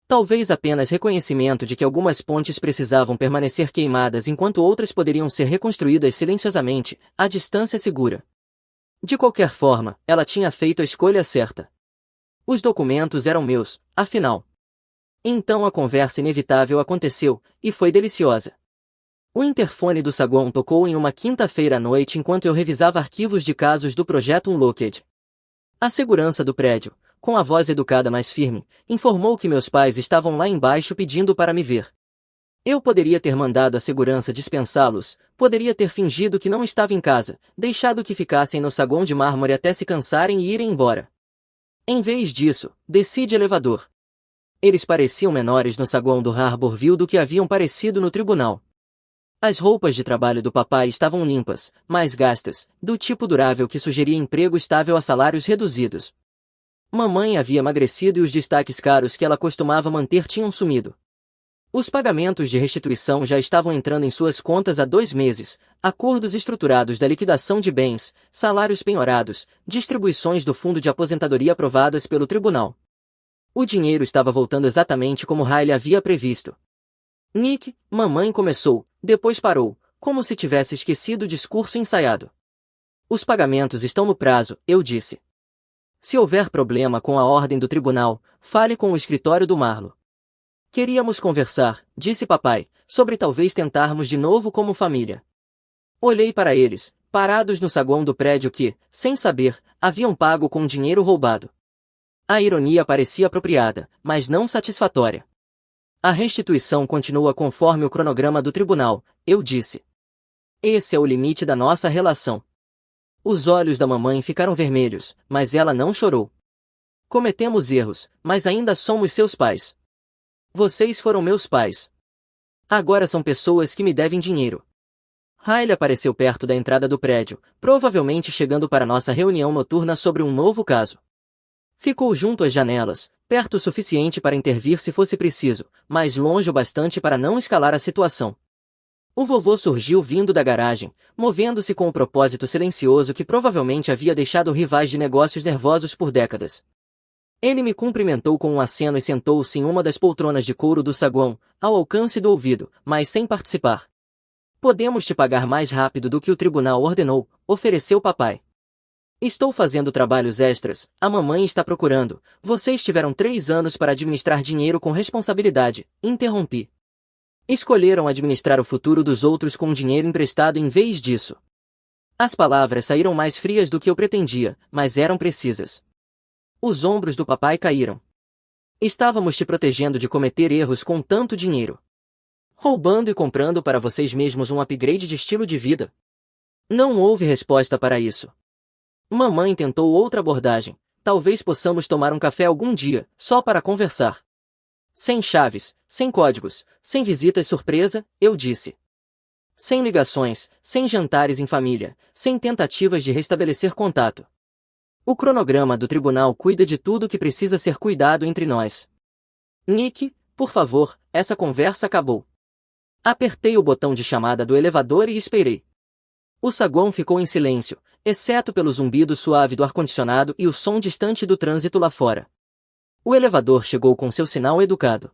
Talvez apenas reconhecimento de que algumas pontes precisavam permanecer queimadas enquanto outras poderiam ser reconstruídas silenciosamente, à distância segura. De qualquer forma, ela tinha feito a escolha certa. Os documentos eram meus, afinal. Então a conversa inevitável aconteceu, e foi deliciosa. O interfone do saguão tocou em uma quinta-feira à noite enquanto eu revisava arquivos de casos do projeto Unlocked. A segurança do prédio, com a voz educada mais firme, informou que meus pais estavam lá embaixo pedindo para me ver. Eu poderia ter mandado a segurança dispensá-los, poderia ter fingido que não estava em casa, deixado que ficassem no saguão de mármore até se cansarem e irem embora. Em vez disso, desci de elevador. Eles pareciam menores no saguão do Harborville do que haviam parecido no tribunal. As roupas de trabalho do papai estavam limpas, mas gastas, do tipo durável que sugeria emprego estável a salários reduzidos. Mamãe havia emagrecido e os destaques caros que ela costumava manter tinham sumido. Os pagamentos de restituição já estavam entrando em suas contas há 2 meses, acordos estruturados da liquidação de bens, salários penhorados, distribuições do fundo de aposentadoria aprovadas pelo tribunal. O dinheiro estava voltando exatamente como Riley havia previsto. Nick, mamãe começou, depois parou, como se tivesse esquecido o discurso ensaiado. Os pagamentos estão no prazo, eu disse. Se houver problema com a ordem do tribunal, fale com o escritório do Marlo. Queríamos conversar, disse papai, sobre talvez tentarmos de novo como família. Olhei para eles, parados no saguão do prédio que, sem saber, haviam pago com dinheiro roubado. A ironia parecia apropriada, mas não satisfatória. A restituição continua conforme o cronograma do tribunal, eu disse. Esse é o limite da nossa relação. Os olhos da mamãe ficaram vermelhos, mas ela não chorou. Cometemos erros, mas ainda somos seus pais. Vocês foram meus pais. Agora são pessoas que me devem dinheiro. Riley apareceu perto da entrada do prédio, provavelmente chegando para nossa reunião noturna sobre um novo caso. Ficou junto às janelas, perto o suficiente para intervir se fosse preciso, mas longe o bastante para não escalar a situação. O vovô surgiu vindo da garagem, movendo-se com o propósito silencioso que provavelmente havia deixado rivais de negócios nervosos por décadas. Ele me cumprimentou com um aceno e sentou-se em uma das poltronas de couro do saguão, ao alcance do ouvido, mas sem participar. Podemos te pagar mais rápido do que o tribunal ordenou, ofereceu papai. Estou fazendo trabalhos extras, a mamãe está procurando, vocês tiveram 3 anos para administrar dinheiro com responsabilidade, interrompi. Escolheram administrar o futuro dos outros com dinheiro emprestado em vez disso. As palavras saíram mais frias do que eu pretendia, mas eram precisas. Os ombros do papai caíram. Estávamos te protegendo de cometer erros com tanto dinheiro. Roubando e comprando para vocês mesmos um upgrade de estilo de vida. Não houve resposta para isso. Mamãe tentou outra abordagem. Talvez possamos tomar um café algum dia, só para conversar. Sem chaves, sem códigos, sem visitas surpresa, eu disse. Sem ligações, sem jantares em família, sem tentativas de restabelecer contato. O cronograma do tribunal cuida de tudo que precisa ser cuidado entre nós. Nick, por favor, essa conversa acabou. Apertei o botão de chamada do elevador e esperei. O saguão ficou em silêncio, exceto pelo zumbido suave do ar-condicionado e o som distante do trânsito lá fora. O elevador chegou com seu sinal educado.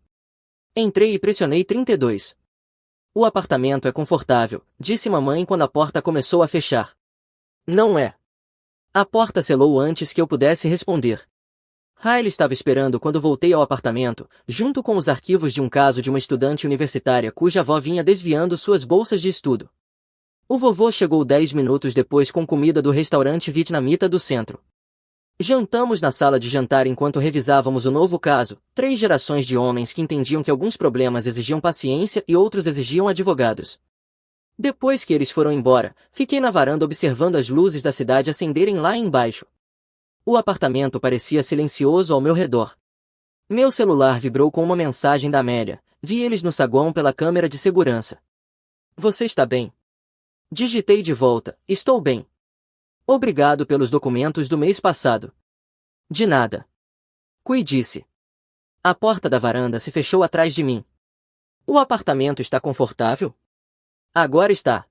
Entrei e pressionei 32. O apartamento é confortável, disse mamãe quando a porta começou a fechar. Não é. A porta selou antes que eu pudesse responder. Riley estava esperando quando voltei ao apartamento, junto com os arquivos de um caso de uma estudante universitária cuja avó vinha desviando suas bolsas de estudo. O vovô chegou 10 minutos depois com comida do restaurante vietnamita do centro. Jantamos na sala de jantar enquanto revisávamos o novo caso, 3 gerações de homens que entendiam que alguns problemas exigiam paciência e outros exigiam advogados. Depois que eles foram embora, fiquei na varanda observando as luzes da cidade acenderem lá embaixo. O apartamento parecia silencioso ao meu redor. Meu celular vibrou com uma mensagem da Amélia. Vi eles no saguão pela câmera de segurança. Você está bem? Digitei de volta. Estou bem. Obrigado pelos documentos do mês passado. De nada. Cui disse. A porta da varanda se fechou atrás de mim. O apartamento está confortável? Agora está.